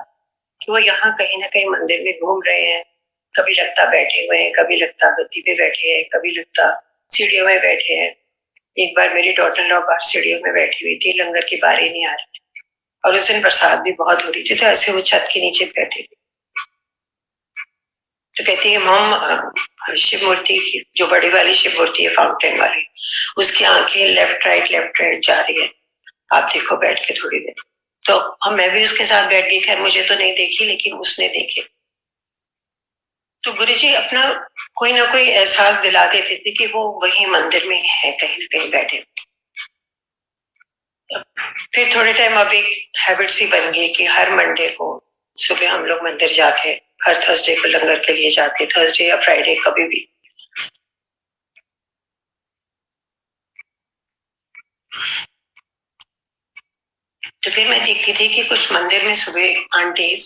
कि वो यहाँ कहीं ना कहीं मंदिर में घूम रहे हैं। कभी लगता बैठे हुए हैं, कभी लगता गद्दी पे बैठे हैं, कभी लगता सीढ़ियों में बैठे हैं। एक बार मेरी डॉटर लोग बाहर सीढ़ियों में बैठी हुई थी, लंगर की बारी नहीं आ रही थी, और उस दिन बरसात भी बहुत हो रही थी, तो ऐसे वो छत के नीचे बैठे थे। तो कहती है मॉम शिव मूर्ति की जो बड़ी वाली शिव मूर्ति है फाउंटेन वाली, उसकी आंखें लेफ्ट राइट जा रही है, आप देखो बैठ के थोड़ी देर। तो हम मैं भी उसके साथ बैठ गई, खैर मुझे तो नहीं देखी लेकिन उसने देखे। तो गुरु जी अपना कोई ना कोई एहसास दिला देते थे कि वो वही मंदिर में है कहीं ना कहीं बैठे। फिर थोड़े टाइम अब एक हैबिट सी बन गई कि हर मंडे को सुबह हम लोग मंदिर जाते, हर थर्सडे को लंगर के लिए जाते, थर्सडे या फ्राइडे कभी भी। तो फिर मैं देखती थी कि कुछ मंदिर में सुबह आंटी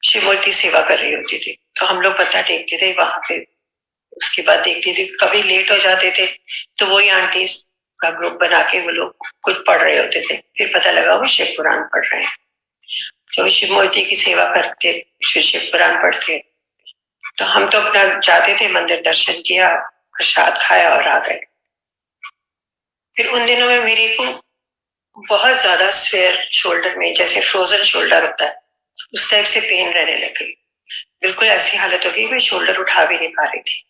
शिव मूर्ति सेवा कर रही होती थी, तो हम लोग पता टेकते थे वहां पे। उसके बाद देखती थी कभी लेट हो जाते थे तो वही आंटी का ग्रुप बना के वो लोग कुछ पढ़ रहे होते थे, फिर पता लगा वो शिव पुराण पढ़ रहे हैं। जब शिव मूर्ति की सेवा करते फिर शिव पुराण पढ़ते, तो हम तो अपना जाते थे मंदिर, दर्शन किया, प्रसाद खाया और आ गए। फिर उन दिनों में मेरे को बहुत ज्यादा स्वेयर शोल्डर में, जैसे फ्रोजन शोल्डर होता है उस टाइप से पेन रहने लग गई। बिल्कुल ऐसी हालत हो गई, मैं शोल्डर उठा भी नहीं पा रही थी।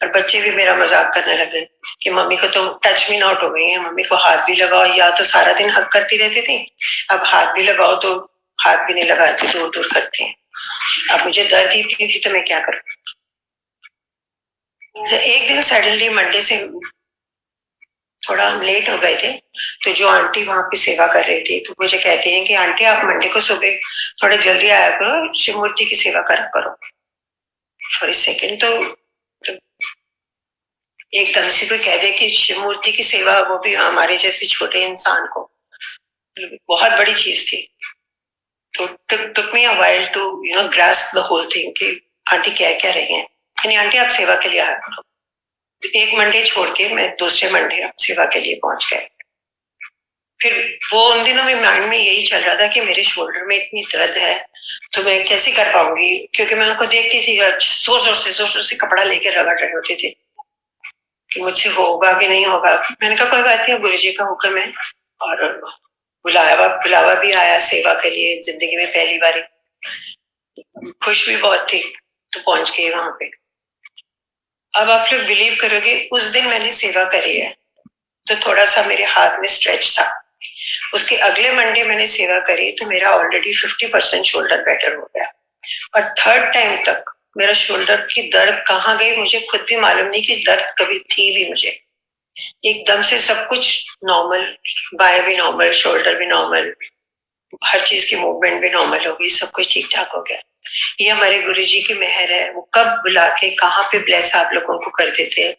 और बच्चे भी मेरा मजाक करने लगे कि मम्मी को तो टच मी नॉट हो गई है, मम्मी को हाथ भी लगाओ, या तो सारा दिन हक करती रहती थी, अब हाथ भी लगाओ तो हाथ भी नहीं लगाती, दूर दूर करती हैं। अब मुझे दर्द ही इतनी थी तो मैं क्या करूं। एक दिन सडनली मंडे से थोड़ा हम लेट हो गए थे, तो जो आंटी वहां पे सेवा कर रही थी तो मुझे कहती हैं कि आंटी आप मंडे को सुबह थोड़ा जल्दी आया करो, शिव मूर्ति की सेवा करा करो। फॉर सेकेंड तो एकदम से कोई कह दे कि शिव मूर्ति की सेवा, वो भी हमारे जैसे छोटे इंसान को, बहुत बड़ी चीज थी। तो took me a while to grasp the whole thing कि आंटी कह क्या रही हैं। यानी आंटी आप सेवा के लिए आया करो। तो एक मंडे छोड़ के मैं दूसरे मंडे आप सेवा के लिए पहुंच गए। फिर वो उन दिनों में माइंड में यही चल रहा था कि मेरे शोल्डर में इतनी दर्द है तो मैं कैसे कर पाऊंगी, क्योंकि मैं उनको देखती थी जोर जोर से कपड़ा लेके रगड़ रहे होते थे कि मुझसे होगा कि नहीं होगा। मैंने कहा कोई बात नहीं, गुरु जी का हुक्म है। और बुलावा भी आया सेवा के लिए, जिंदगी में पहली बार। खुश भी बहुत थी, तो पहुंच गई वहां पे। अब आप लोग बिलीव करोगे, उस दिन मैंने सेवा करी है तो थोड़ा सा मेरे हाथ में स्ट्रेच था। उसके अगले मंडे मैंने सेवा करी तो मेरा ऑलरेडी 50% शोल्डर बेटर हो गया। और थर्ड टाइम तक मेरा शोल्डर की दर्द कहाँ गई मुझे खुद भी मालूम नहीं कि दर्द कभी थी भी मुझे। एकदम से सब कुछ नॉर्मल, बाएं भी नॉर्मल, शोल्डर भी नॉर्मल, हर चीज की मूवमेंट भी नॉर्मल हो गई, सब कुछ ठीक ठाक हो गया। ये हमारे गुरु जी की मेहर है, वो कब बुला के कहाँ पे ब्लेस आप लोगों को कर देते हैं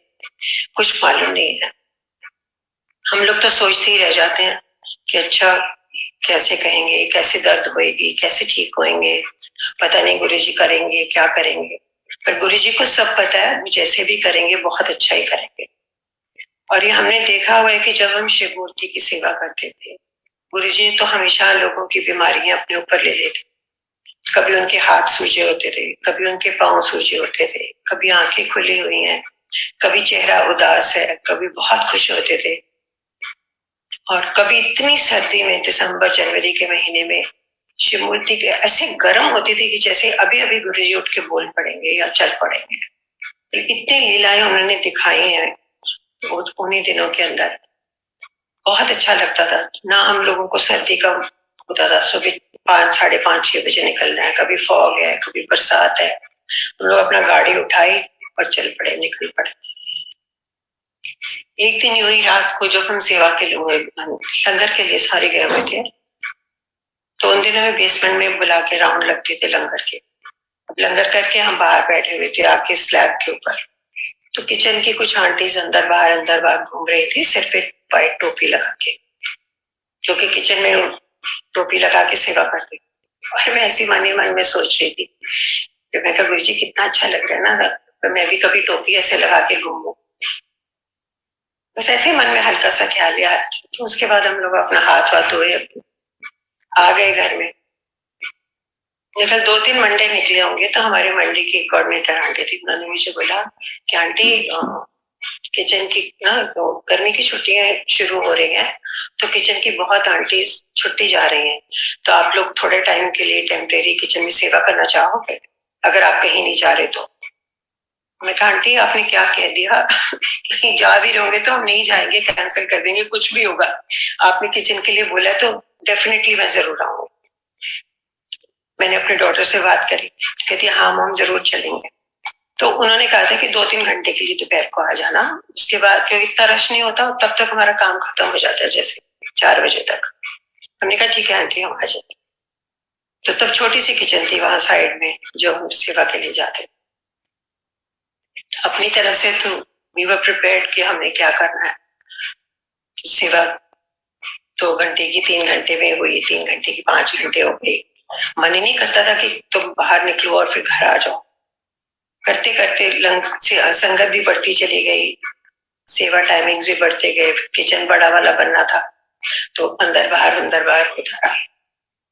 कुछ मालूम नहीं है। हम लोग तो सोचते ही रह जाते हैं कि अच्छा कैसे कहेंगे, कैसे दर्द होएगी, कैसे ठीक होएंगे, पता नहीं गुरु जी करेंगे क्या करेंगे। पर गुरु जी को सब पता है, वो जैसे भी करेंगे बहुत अच्छा ही करेंगे। और ये हमने देखा हुआ है कि जब हम शिव मूर्ति की सेवा करते थे, गुरु जी तो हमेशा लोगों की बीमारियां अपने ऊपर ले लेते। कभी उनके हाथ सूजे होते थे, कभी उनके पांव सूजे होते थे, कभी आंखें खुली हुई हैं, कभी चेहरा उदास है, कभी बहुत खुश होते थे। और कभी इतनी सर्दी में दिसंबर जनवरी के महीने में शिव मूर्ति के ऐसे गर्म होती थी कि जैसे अभी अभी गुरु जी उठ के बोल पड़ेंगे या चल पड़ेंगे। इतनी लीलाएं उन्होंने दिखाई हैं उन्हीं दिनों के अंदर। बहुत अच्छा लगता था ना। हम लोगों को सर्दी का होता था, सुबह 5, 5:30, 6 बजे निकलना है, कभी फॉग है, कभी बरसात है, हम लोग अपना गाड़ी उठाई और चल पड़े, निकल पड़े। एक दिन हुई रात को जब हम सेवा के लिए लंगर के लिए सारे गए हुए थे, तो उन दिनों में बेसमेंट में बुला के राउंड लगते थे लंगर के। लंगर करके हम बाहर बैठे हुए थे आके स्लैब के ऊपर। तो किचन की कुछ आंटीज अंदर बाहर घूम रही थी, सिर पे वाइट टोपी लगा के, जो कि किचन में टोपी लगा के सेवा करती। और मैं ऐसी मन ही मन में सोच रही थी कि मैं कहा गुरु जी कितना अच्छा लग रहा है ना, तो मैं भी कभी टोपी ऐसे लगा के घूमूं। बस ऐसे ही मन में हल्का सा ख्याल आया। तो उसके बाद हम लोग अपना हाथ वाथ धोए, आ गए घर में। निकल 2-3 मंडे निकले होंगे तो हमारे मंडी की कोऑर्डिनेटर आंटी थी, उन्होंने मुझे बोला कि आंटी किचन की ना तो गर्मी की छुट्टियां शुरू हो रही हैं, तो किचन की बहुत आंटी छुट्टी जा रही हैं, तो आप लोग थोड़े टाइम के लिए टेम्परेरी किचन में सेवा करना चाहोगे अगर आप कहीं नहीं जा रहे तो। मैं कहा आंटी आपने क्या कह दिया, कहीं जा भी रहोगे तो हम नहीं जाएंगे, कैंसिल कर देंगे, कुछ भी होगा, आपने किचन के लिए बोला तो डेफिनेटली मैं जरूर आऊंगी। मैंने अपने डॉटर से बात करी, कहती हाँ मॉम जरूर चलेंगे। तो उन्होंने कहा था कि 2-3 घंटे के लिए दोपहर को आ जाना, उसके बाद क्योंकि इतना रश नहीं होता तब तक हमारा काम खत्म हो जाता है, जैसे 4 बजे तक। हमने कहा ठीक है आंटी हम आ जाएंगे। तो तब छोटी सी किचन थी वहां साइड में जो हम सेवा के लिए जाते। अपनी तरफ से तो वी वर प्रिपेयर्ड कि हमने क्या करना है। सेवा 2 घंटे की 3 घंटे में हुई, 3 घंटे की 5 घंटे हो गई। मन ही नहीं करता था कि तुम बाहर निकलो और फिर घर आ जाओ। करते करते संगत भी बढ़ती चली गई, सेवा टाइमिंग्स भी बढ़ते गए, किचन बड़ा वाला बनना था तो अंदर बाहर होता रहा।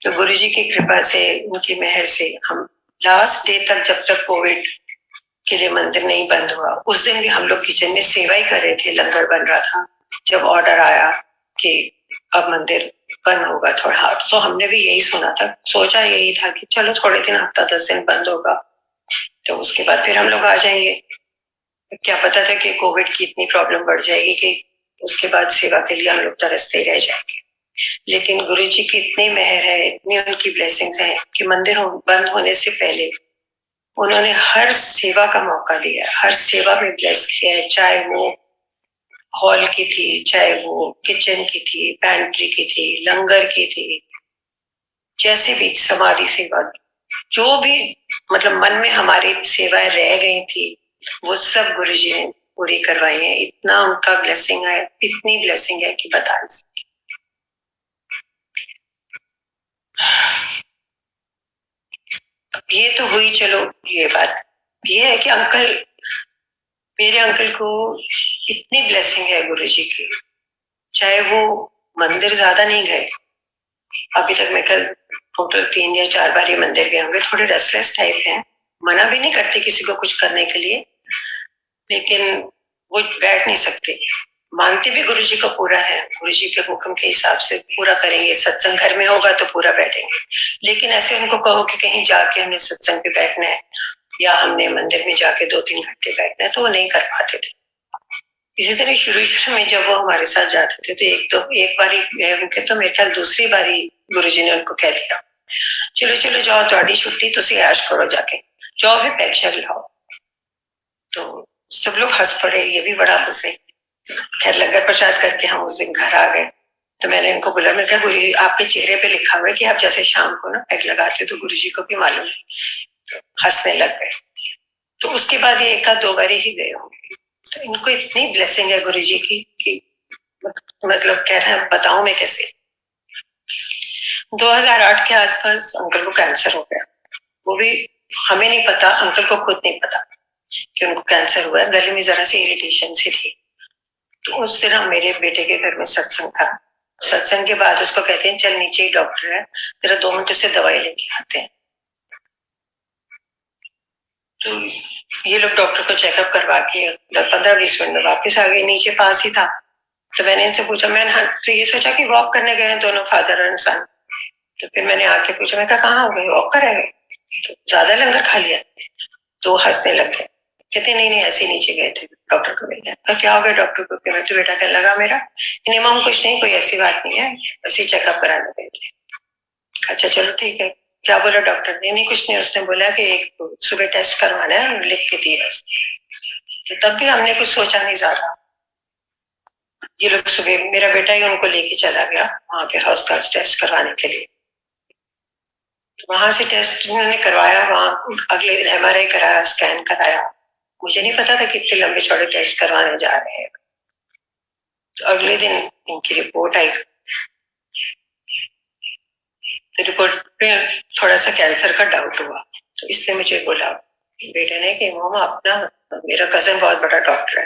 तो गुरु जी की कृपा से, उनकी मेहर से हम लास्ट डे तक, जब तक कोविड के लिए मंदिर नहीं बंद हुआ, उस दिन भी हम लोग किचन में सेवा ही कर रहे थे, लंगर बन रहा था। जब ऑर्डर आया कि अब मंदिर बंद होगा थोड़ा। तो हमने भी यही सुना था, सोचा यही था कि चलो थोड़े दिन, हफ्ता 10 दिन बंद होगा, तो उसके बाद फिर हम लोग आ जाएंगे। क्या पता था कि कोविड की इतनी प्रॉब्लम बढ़ जाएगी कि उसके बाद सेवा के लिए हम लोग तरसते ही रह जाएंगे। लेकिन गुरु जी की इतनी मेहर है, इतनी उनकी ब्लेसिंग्स है कि मंदिर बंद होने से पहले उन्होंने हर सेवा का मौका दिया, हर सेवा में ब्लेस किया है, चाहे वो हॉल की थी, चाहे वो किचन की थी, पैंट्री की थी, लंगर की थी, जैसे भी समाधि सेवा, जो भी मतलब मन में हमारी सेवाएं रह गई थी, वो सब गुरु जी ने पूरी करवाई है। इतना उनका ब्लेसिंग है, इतनी ब्लेसिंग है कि बता नहीं सकती। ये तो हुई, चलो ये बात ये है कि मेरे अंकल को इतनी ब्लेसिंग है गुरु जी की, चाहे वो मंदिर ज्यादा नहीं गए, अभी तक मैं कल टोटल 3 या 4 बार ही मंदिर गए होंगे। थोड़े रेस्टलेस टाइप हैं, मना भी नहीं करते किसी को कुछ करने के लिए, लेकिन वो बैठ नहीं सकते। मानते भी गुरु जी को पूरा है, गुरु जी के हुक्म के हिसाब से पूरा करेंगे, सत्संग घर में होगा तो पूरा बैठेंगे। लेकिन ऐसे उनको कहो कि कहीं जाके हमने सत्संग पे बैठना है या हमने मंदिर में जाके 2-3 घंटे बैठना है, तो वो नहीं कर पाते थे। इसी तरह शुरू में जब वो हमारे साथ जाते थे तो एक बारी गए उनके, तो मेरे ख्याल दूसरी बारी गुरु जी ने उनको कह दिया, चलो चलो जाओ, थोड़ी छुट्टी, तुसी ऐश करो, जाके जाओ भी पैक्चर लाओ। तो सब लोग हंस पड़े, ये भी बड़ा हंसे। खैर लंगर प्रसाद करके हम उस दिन घर आ गए। तो मैंने इनको बोला, मैंने कहा गुरु जी आपके चेहरे पे लिखा हुआ है कि आप जैसे शाम को ना पैक लगाते हो, तो गुरु जी को भी मालूम है। हंसने लग गए। तो उसके बाद ये 1-2 बारी ही गए होंगे। तो इनको इतनी ब्लेसिंग है गुरु जी की कि मतलब कह रहे हैं, बताऊं मैं कैसे। 2008 के आसपास अंकल को कैंसर हो गया। वो भी हमें नहीं पता, अंकल को खुद नहीं पता कि उनको कैंसर हुआ है। गले में जरा सी इरिटेशन सी थी। तो उस दिन हम मेरे बेटे के घर में सत्संग था। सत्संग के बाद उसको कहते हैं, चल नीचे ही डॉक्टर है, तेरा 2 मिनट से दवाई लेके आते हैं। तो ये लोग डॉक्टर को चेकअप करवा के 15-20 मिनट में वापस आ गए, नीचे पास ही था। तो मैंने इनसे पूछा, मैंने तो ये सोचा कि वॉक करने गए हैं दोनों, फादर और सन। तो फिर मैंने आके पूछा, मैं कहा कहाँ हो गए, वॉक कर रहे? तो ज्यादा लंगर खा लिया? तो हंसने लग गए। कहते नहीं नहीं, ऐसे नीचे गए थे डॉक्टर को मिलने। तो क्या हो गया डॉक्टर को? मैं तो बेटा कहने लगा मेरा, नहीं मम कुछ नहीं, कोई ऐसी बात नहीं है, ऐसे चेकअप कराने गए थे। अच्छा चलो ठीक है। क्या बोला डॉक्टर ने? नहीं कुछ नहीं, उसने बोला कि एक सुबह टेस्ट करवाना है, लिख के दिया उसने। तो तब भी हमने कुछ सोचा नहीं ज्यादा। ये लोग सुबह, मेरा बेटा ही उनको लेके चला गया वहां पे हाउस कास्ट टेस्ट करवाने के लिए। तो वहां से टेस्ट उन्होंने करवाया, वहां अगले दिन एमआरआई कराया, स्कैन कराया। मुझे नहीं पता था कि इतने लंबे चौड़े टेस्ट करवाने जा रहे हैं। तो अगले दिन इनकी रिपोर्ट आई। तो रिपोर्ट में थोड़ा सा कैंसर का डाउट हुआ। तो इसने मुझे बोला बेटे ने कि मामा अपना, मेरा कजन बहुत बड़ा डॉक्टर है,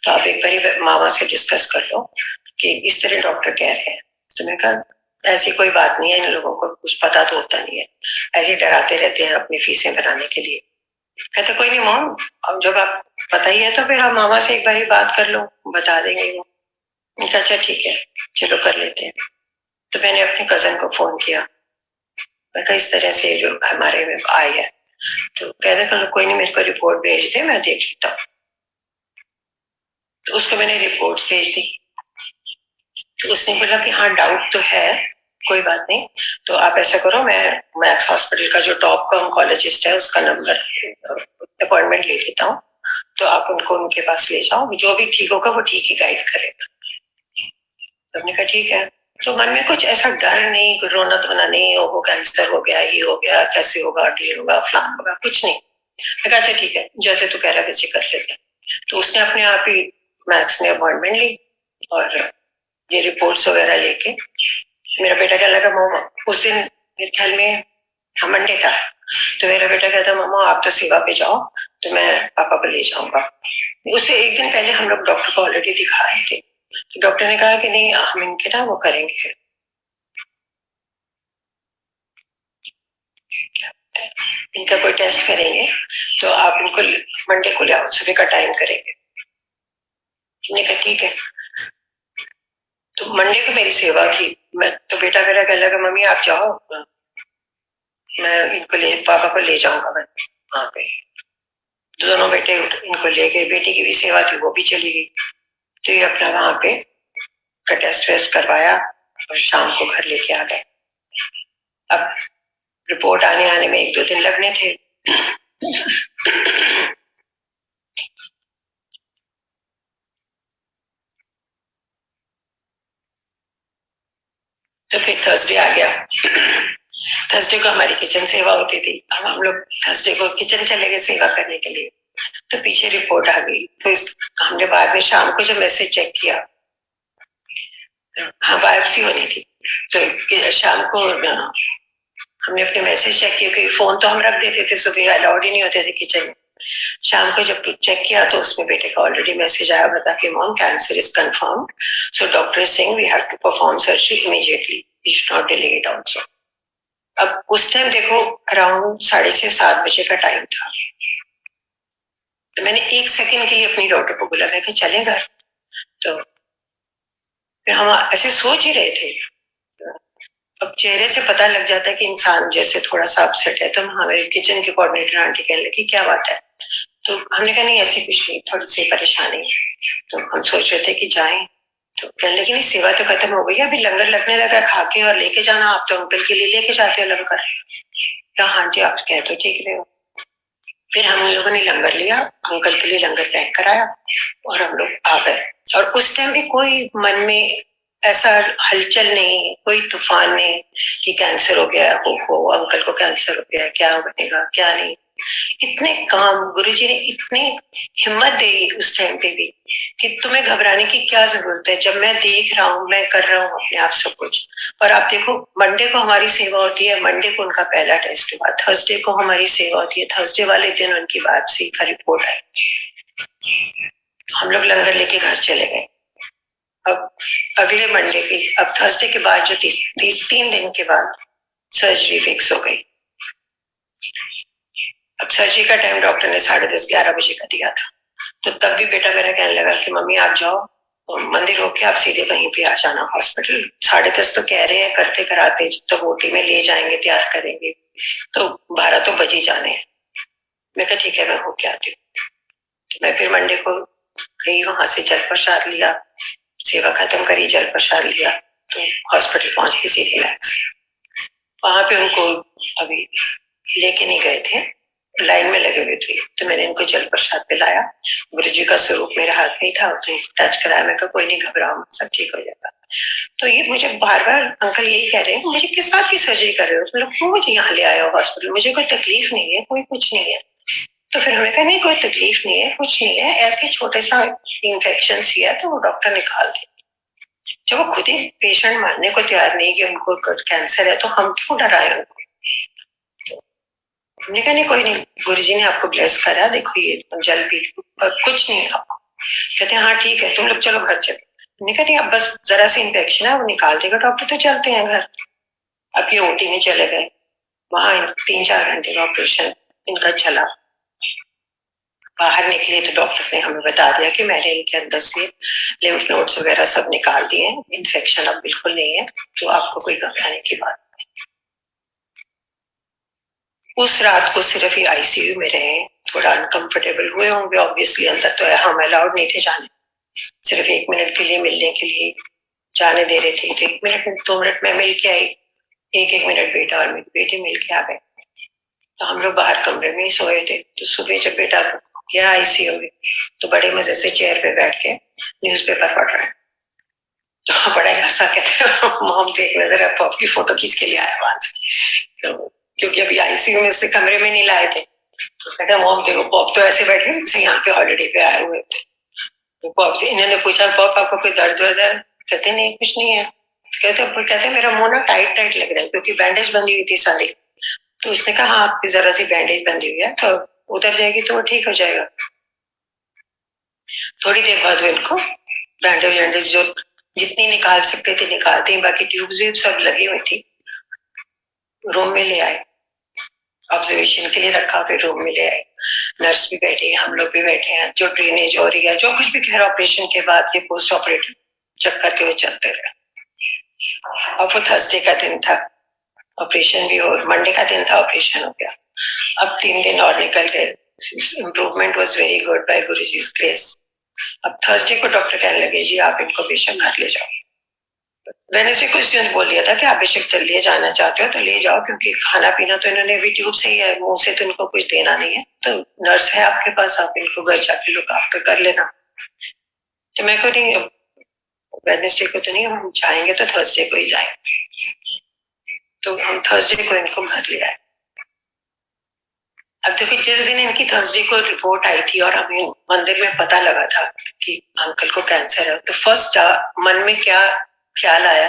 तो आप एक बार मामा से डिस्कस कर लो कि इस तरह डॉक्टर कह रहे हैं। तो मैं कहा ऐसी कोई बात नहीं है, इन लोगों को कुछ पता तो होता नहीं है, ऐसे डराते रहते हैं अपनी फीसें भराने के लिए। कहते कोई नहीं मॉम, अब जब आप पता ही है तो फिर आप मामा से एक बार बात कर लो, बता देंगे वो। अच्छा ठीक है, चलो कर लेते हैं। तो मैंने अपने कजन को फोन किया, मैं कहा इस तरह से जो हमारे में आई है। तो कह रहे कोई नहीं, मेरे को रिपोर्ट भेज दे, मैं देख लेता हूँ। तो उसको मैंने रिपोर्ट्स भेज दी। तो उसने बोला कि हाँ डाउट तो है, कोई बात नहीं, तो आप ऐसा करो, मैं मैक्स हॉस्पिटल का जो टॉप का ऑन्कोलॉजिस्ट है उसका नंबर, अपॉइंटमेंट ले लेता हूँ, तो आप उनको उनके पास ले जाओ, जो भी ठीक होगा वो ठीक ही गाइड करेगा। तो हमने कहा ठीक है। तो मन में कुछ ऐसा डर नहीं, रोना धोना नहीं, वो कैंसर हो गया, ये हो गया, कैसे होगा, ये होगा, फलान होगा, कुछ नहीं। मैं कहा अच्छा ठीक है, जैसे तू कह रहा है वैसे कर लेते हैं। तो उसने अपने आप ही मैक्स में अपॉइंटमेंट ली और ये रिपोर्ट्स वगैरह लेके, मेरा बेटा कहने लगा मामा, उस दिन मेरे ख्याल में मंडे था, तो मेरा बेटा कहता मामा आप तो सेवा पे जाओ, तो मैं पापा को ले जाऊंगा। उससे एक दिन पहले हम लोग डॉक्टर को ऑलरेडी दिखा रहे थे। तो डॉक्टर ने कहा कि नहीं, हम इनके ना वो करेंगे, इनका कोई टेस्ट करेंगे, तो आप इनको मंडे को ले आओ, सुबह का टाइम करेंगे। मैंने कहा ठीक है। तो मंडे को मेरी सेवा थी। मैं तो बेटा मेरा कहने लगा मम्मी आप जाओ, मैं इनको ले पापा को ले जाऊंगा मैं वहां पे। दोनों बेटे इनको ले गए, बेटी की भी सेवा थी वो भी चली गई। तो ये अपना वहां पे का टेस्ट वेस्ट करवाया और शाम को घर लेके आ गए। अब रिपोर्ट आने में 1-2 दिन लगने थे। तो फिर थर्सडे आ गया। थर्सडे को हमारी किचन सेवा होती थी। अब हम लोग थर्सडे को किचन चले गए सेवा करने के लिए। तो पीछे रिपोर्ट आ गई। तो हमने बाद में शाम को जब मैसेज चेक किया, हाँ बायोप्सी होनी थी, तो शाम को हमने अपने मैसेज चेक किया, क्योंकि फोन तो हम रख देते थे, सुबह अलाउड ही नहीं होते थे किचन में। शाम को जब चेक किया तो उसमें बेटे का ऑलरेडी मैसेज आया, बता कि mom cancer is confirm, so doctor is saying we have to perform surgery immediately, we should not delay it also. अब उस टाइम देखो अराउंड 6:30-7 बजे का टाइम था। तो मैंने 1 सेकंड के लिए अपनी डॉक्टर को बोला मैं कि चलें घर। तो फिर हम ऐसे सोच ही रहे थे। अब चेहरे से पता लग जाता है कि इंसान जैसे थोड़ा सा अपसेट है। तो हमारे किचन के कोऑर्डिनेटर आंटी कहने लगी क्या बात है? तो हमने कहा नहीं ऐसी कुछ नहीं, थोड़ी सी परेशानी। तो हम सोच रहे थे कि जाएं। तो कहने लगी नहीं सेवा तो खत्म हो गई, अभी लंगर लगने लगा, खा के और लेके जाना, आप तो अंकल के लिए लेके जाते हो लंगर। तो हाँ जी आप कह तो ठीक रहे हो। फिर हम लोगों ने लंगर लिया, अंकल के लिए लंगर पैक कराया और हम लोग आ गए। और उस टाइम भी कोई मन में ऐसा हलचल नहीं, कोई तूफान नहीं कि कैंसर हो गया, हो अंकल को कैंसर हो गया, क्या बनेगा क्या नहीं। इतने काम गुरुजी ने इतनी हिम्मत दी उस टाइम पे भी कि तुम्हें घबराने की क्या जरूरत है, जब मैं देख रहा हूँ, मैं कर रहा हूँ अपने आप सब कुछ। और आप देखो मंडे को हमारी सेवा होती है, मंडे को उनका पहला टेस्ट हुआ, थर्सडे को हमारी सेवा होती है, थर्सडे वाले दिन उनकी बायोप्सी का रिपोर्ट आई। हम लोग लंगर लेके घर चले गए। अब अगले मंडे की, अब थर्सडे के बाद जो 3 दिन के बाद सर्जरी फिक्स हो गई। अब सर्जरी का टाइम डॉक्टर ने 10:30-11 बजे का दिया था। तो तब भी बेटा मेरा कहने लगा कि मम्मी आप जाओ, तो मंदिर होके आप सीधे वहीं पे आ जाना हॉस्पिटल। 10:30 तो कह रहे हैं, करते कराते जब तक ओटी में ले जाएंगे तैयार करेंगे तो 12 तो बज ही जाने हैं। मैं कहा ठीक है मैं होके आती हूँ। तो मैं फिर मंडे को गई, वहां से जल प्रसाद लिया, सेवा खत्म करी, जल प्रसाद लिया, तो हॉस्पिटल पहुंच गई सीधे मैक्स। वहां पे उनको अभी लेके नहीं गए थे, लाइन में लगे हुए थे। तो मैंने इनको जल प्रसाद पिलाया, गुरु जी का स्वरूप मेरे हाथ में ही था, तो टच कराया। मैं कहा कोई नहीं घबराओ, सब ठीक हो जाएगा। तो ये मुझे बार बार अंकल यही कह रहे हैं मुझे किस बात की सर्जरी कर रहे हो, तुम लोग क्यों मुझे यहाँ ले आए हो हॉस्पिटल, मुझे कोई तकलीफ नहीं है, कोई कुछ नहीं है। तो फिर हमने कहा नहीं कोई तकलीफ नहीं है, कुछ नहीं है, ऐसे छोटे सा इन्फेक्शन सी है, तो वो डॉक्टर निकाल दे। जब वो खुद ही पेशेंट मानने को तैयार नहीं कि उनको कैंसर है, तो हम क्यों डराए उनको। हमने कहा नहीं कोई नहीं, गुरुजी ने आपको ब्लेस करा, देखो ये जल पी कुछ नहीं है आपको। कहते हैं हाँ ठीक है तुम लोग चलो घर चलो। हमने कहा नहीं अब बस जरा सी इन्फेक्शन है, वो निकाल देगा डॉक्टर, तो चलते हैं घर। अब ये ओटी में चले गए, वहां 3-4 घंटे का ऑपरेशन इनका चला। बाहर निकले तो डॉक्टर ने हमें बता दिया कि मैंने इनके अंदर से लिम्फ नोड्स वगैरह सब निकाल दिए हैं, इन्फेक्शन अब बिल्कुल नहीं है, तो आपको कोई घबराने की बात नहीं। उस रात को सिर्फ ही आईसीयू में रहे, थोड़ा अनकंफर्टेबल हुए होंगे ऑब्वियसली, अंदर तो हम अलाउड नहीं थे जाने, सिर्फ 1 मिनट के लिए मिलने के लिए जाने दे रहे थे। 1 मिनट 2 मिनट में मिल के आई, 1-1 मिनट बेटा और मेरी बेटी मिल के आ गए। तो हम लोग बाहर कमरे में ही सोए थे। तो सुबह जब बेटा गया आईसीयू में, तो बड़े मजे से चेयर पे बैठ के न्यूज़पेपर पढ़ रहे हैं। तो बड़ा हंसा, कहते मॉम देख मैं जरा पॉप की फोटो खींच के लिए आया वहां से, तो क्योंकि अभी आईसीयू में से कमरे में नहीं लाए थे। तो कहता मॉम देखो पॉप तो ऐसे बैठे जैसे यहाँ पे हॉलिडे पे आए हुए थे। तो पॉप से इन्होंने पूछा पॉप आपको कोई दर्द वर्द है? कहते नहीं कुछ नहीं है। कहते मेरा मुंह ना टाइट टाइट लग रहा है क्योंकि बैंडेज बंधी हुई थी सारी। तो उसने कहा हाँ आपकी जरा सी बैंडेज बंधी हुई है, तो उतर जाएगी तो वो ठीक हो जाएगा। थोड़ी देर बाद वो इनको बैंडेज जो जितनी निकाल सकते थे निकालते हैं, बाकी ट्यूब्स सब लगी हुई थी, रूम में ले आए, ऑब्जर्वेशन के लिए रखा, फिर रूम में ले आए। नर्स भी बैठे हैं, हम लोग भी बैठे हैं, जो ड्रेनेज हो रही है, जो कुछ भी कह रहा ऑपरेशन के बाद के पोस्ट ऑपरेटिव चक्कर के वो चलते रहे। और वो थर्सडे का दिन था, ऑपरेशन भी हो, मंडे का दिन था, ऑपरेशन हो गया। अब 3 दिन और निकल गए। Improvement was very good by Guruji's grace. अब थर्सडे को डॉक्टर कहने लगे जी आप इनको बेशक घर ले जाओ। वेडनेसडे को इसने बोल दिया था कि आप बेशक लिए जाना चाहते हो तो ले जाओ, क्योंकि खाना पीना तो इन्होंने अभी ट्यूब से ही है, मुंह से तो इनको कुछ देना नहीं है, तो नर्स है आपके पास, आप इनको घर जाके लुक आफ्टर कर लेना। तो मैं को नहीं, वेडनेसडे को तो नहीं, हम जाएंगे तो थर्सडे को ही जाएंगे। तो हम थर्सडे को इनको घर ले आए। अब देखो जिस दिन इनकी थर्सडे को रिपोर्ट आई थी और हमें मंदिर में पता लगा था कि अंकल को कैंसर है, तो फर्स्ट मन में क्या ख्याल आया,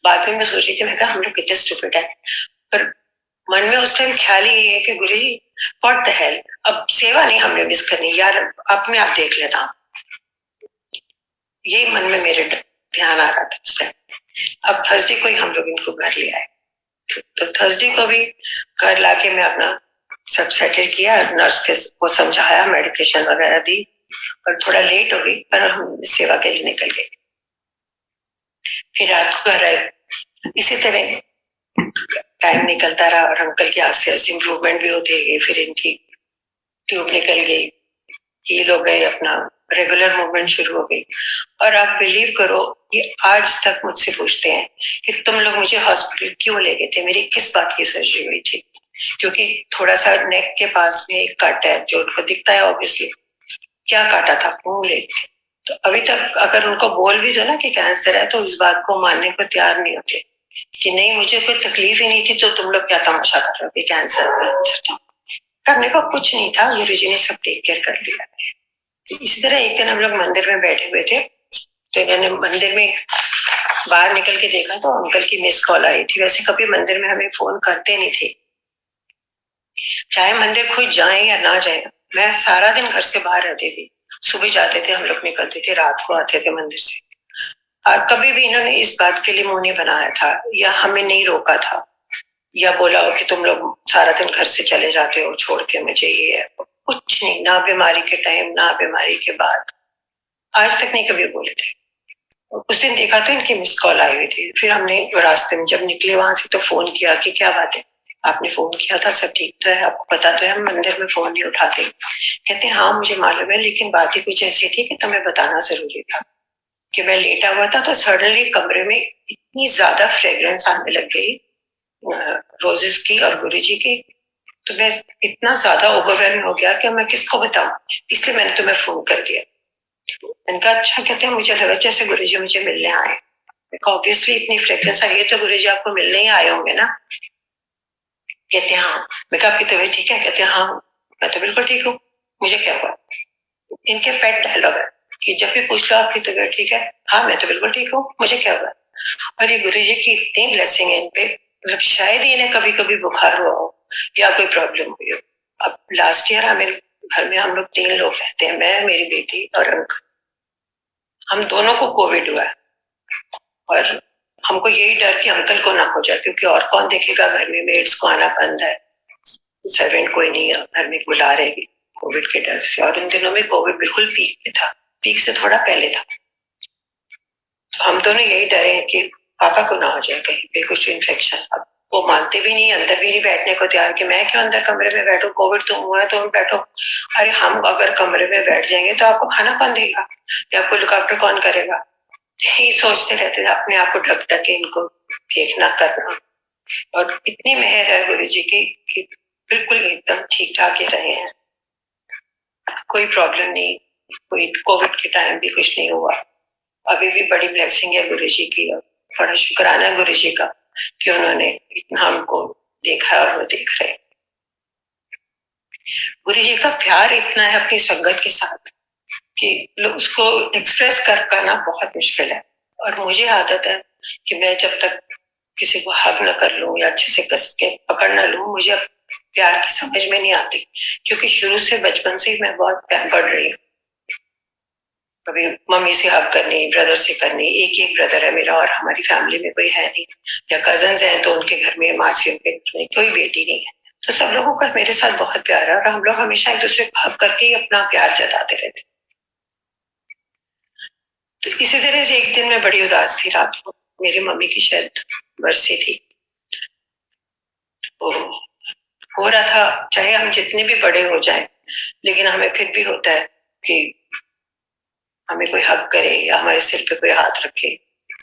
बाद में मैं सोची थी, मैं कहा हम लोग कितने स्टूपिड है, पर मन में उस टाइम ख्याल ही है कि गुरुजी व्हाट द हेल, अब सेवा नहीं हमने मिस करनी यार, अपने आप देख लेना। ये मन में मेरे ध्यान आ रहा था उस टाइम। अब थर्सडे को ही हम लोग इनको घर ले आए। तो थर्सडे को भी घर लाके मैं अपना सब सेटल किया, नर्स के को समझाया, मेडिकेशन वगैरह दी, और थोड़ा लेट हो गई पर हम सेवा के लिए निकल गए। फिर रात को घर आए, इसी तरह टाइम निकलता रहा और अंकल की आस्ते आस्ते इम्प्रूवमेंट भी होती गई। फिर इनकी ट्यूब निकल गई, हील हो गए, अपना रेगुलर मूवमेंट शुरू हो गई। और आप बिलीव करो, ये आज तक मुझसे पूछते हैं कि तुम लोग मुझे हॉस्पिटल क्यों ले गए थे, मेरी किस बात की सर्जरी हुई थी, क्योंकि थोड़ा सा नेक के पास में एक कट है जो उनको दिखता है ऑब्वियसली, क्या काटा था, क्यों ले गए। तो अभी तक अगर उनको बोल भी दो ना कि कैंसर है तो इस बात को मानने को तैयार नहीं होते कि नहीं मुझे कोई तकलीफ ही नहीं थी तो तुम लोग क्या तमाशा कर रहे हो कि कैंसर था। करने को कुछ नहीं था, गुरुजी ने सब टेक केयर कर लिया। तो इसी तरह एक दिन हम लोग मंदिर में बैठे हुए थे, तो इन्होंने मंदिर में बाहर निकल के देखा तो अंकल की मिस कॉल आई थी। वैसे कभी मंदिर में हमें फोन करते नहीं थे, चाहे मंदिर कोई जाए या ना जाए, मैं सारा दिन घर से बाहर रहती थी, सुबह जाते थे हम लोग, निकलते थे, रात को आते थे मंदिर से। और कभी भी इन्होंने इस बात के लिए मुंह नहीं बनाया था या हमें नहीं रोका था या बोला हो कि तुम लोग सारा दिन घर से चले जाते हो छोड़ के मुझे, ये कुछ नहीं, ना बीमारी के टाइम ना बीमारी के बाद, आज तक नहीं कभी बोले थे। उस दिन देखा तो इनकी मिस कॉल आई हुई थी। फिर हमने रास्ते में जब निकले वहां से तो फोन किया कि क्या बात है, आपने फोन किया था, सब ठीक तो है, आपको पता तो है हम मंदिर में फोन नहीं उठाते। कहते हैं हाँ मुझे मालूम है, लेकिन बात ही कुछ ऐसी थी कि तुम्हें बताना जरूरी था। कि मैं लेटा हुआ था तो सडनली कमरे में इतनी ज्यादा फ्रेग्रेंस आने लग गई रोजेस की और गुरुजी की, तो मैं इतना ज्यादा ओवरवेल्म हो गया कि मैं किसको बताऊं, इसलिए मैंने तुम्हें फोन कर दिया। इनका अच्छा, कहते हैं मुझे लगा जैसे गुरुजी मुझे मिलने आए। ऑब्वियसली इतनी फ्रेग्रेंस आई है तो गुरुजी आपको मिलने ही आए होंगे ना। कहते हैं हाँ। मैं कहा आपकी तबीयत ठीक है? कहते हैं हाँ मैं तो बिल्कुल ठीक हूँ, मुझे क्या हुआ। इनके पेट डायलॉग है कि जब भी पूछ लो आपकी तबीयत ठीक है, हाँ मैं तो बिल्कुल ठीक हूँ, मुझे क्या हुआ। और ये गुरुजी की इतनी ब्लेसिंग है इन पे, मतलब शायद ही इन्हें कभी कभी बुखार हुआ हो या कोई प्रॉब्लम हुई हो। अब लास्ट ईयर हमें घर में हम लोग 3 लोग रहते हैं, मैं, मेरी बेटी और अंकल, हम दोनों को कोविड हुआ है। और हमको यही डर कि अंकल को ना हो जाए, क्योंकि और कौन देखेगा घर में, मेड्स को आना बंद है, सर्वेंट कोई नहीं है घर में, बुला रहेगी कोविड के डर से। और इन दिनों में कोविड बिल्कुल पीक में था, पीक से थोड़ा पहले था। तो हम दोनों यही डरे हैं कि पापा को ना हो जाए कहीं पे कुछ इन्फेक्शन। अब वो मानते भी नहीं, अंदर भी नहीं बैठने को तैयार कि मैं क्यों अंदर कमरे में बैठूं, कोविड तो हुआ है तो बैठो। अरे हम अगर कमरे में बैठ जाएंगे तो आपको खाना कौन देगा या आपको लुक आफ्टर कौन करेगा, यही सोचते रहते थे, अपने आप को ढक ढक के इनको देखना करना। और इतनी मेहर है गुरु जी की कि बिल्कुल एकदम ठीक ठाक ही रहे हैं, कोई प्रॉब्लम नहीं, कोई कोविड के टाइम भी कुछ नहीं हुआ। अभी भी बड़ी ब्लेसिंग है गुरु जी की, और बड़ा शुक्राना गुरु जी का कि उन्होंने इतना हमको देखा और वो देख रहे। गुरु जी का प्यार इतना है अपनी संगत के साथ कि उसको एक्सप्रेस कर पाना बहुत मुश्किल है। और मुझे आदत है कि मैं जब तक किसी को हग न कर लूं या अच्छे से कस के पकड़ न लूं, मुझे प्यार की समझ में नहीं आती, क्योंकि शुरू से बचपन से ही मैं बहुत पैम्पर्ड रही हूँ। कभी मम्मी से हग करनी, ब्रदर से करनी, एक एक ब्रदर है मेरा और हमारी फैमिली में कोई है नहीं, या कजन्स हैं तो उनके घर में, मासियों के घर में कोई बेटी नहीं है, तो सब लोगों का मेरे साथ बहुत प्यार है और हम लोग हमेशा एक दूसरे को हग करके ही अपना प्यार जताते रहते। तो इसी तरह से एक दिन मैं बड़ी उदास थी रात को, मेरी मम्मी की शायद बरसी थी। तो हो रहा था, चाहे हम जितने भी बड़े हो जाए, लेकिन हमें फिर भी होता है कि हमें कोई हक करे या हमारे सिर पे कोई हाथ रखे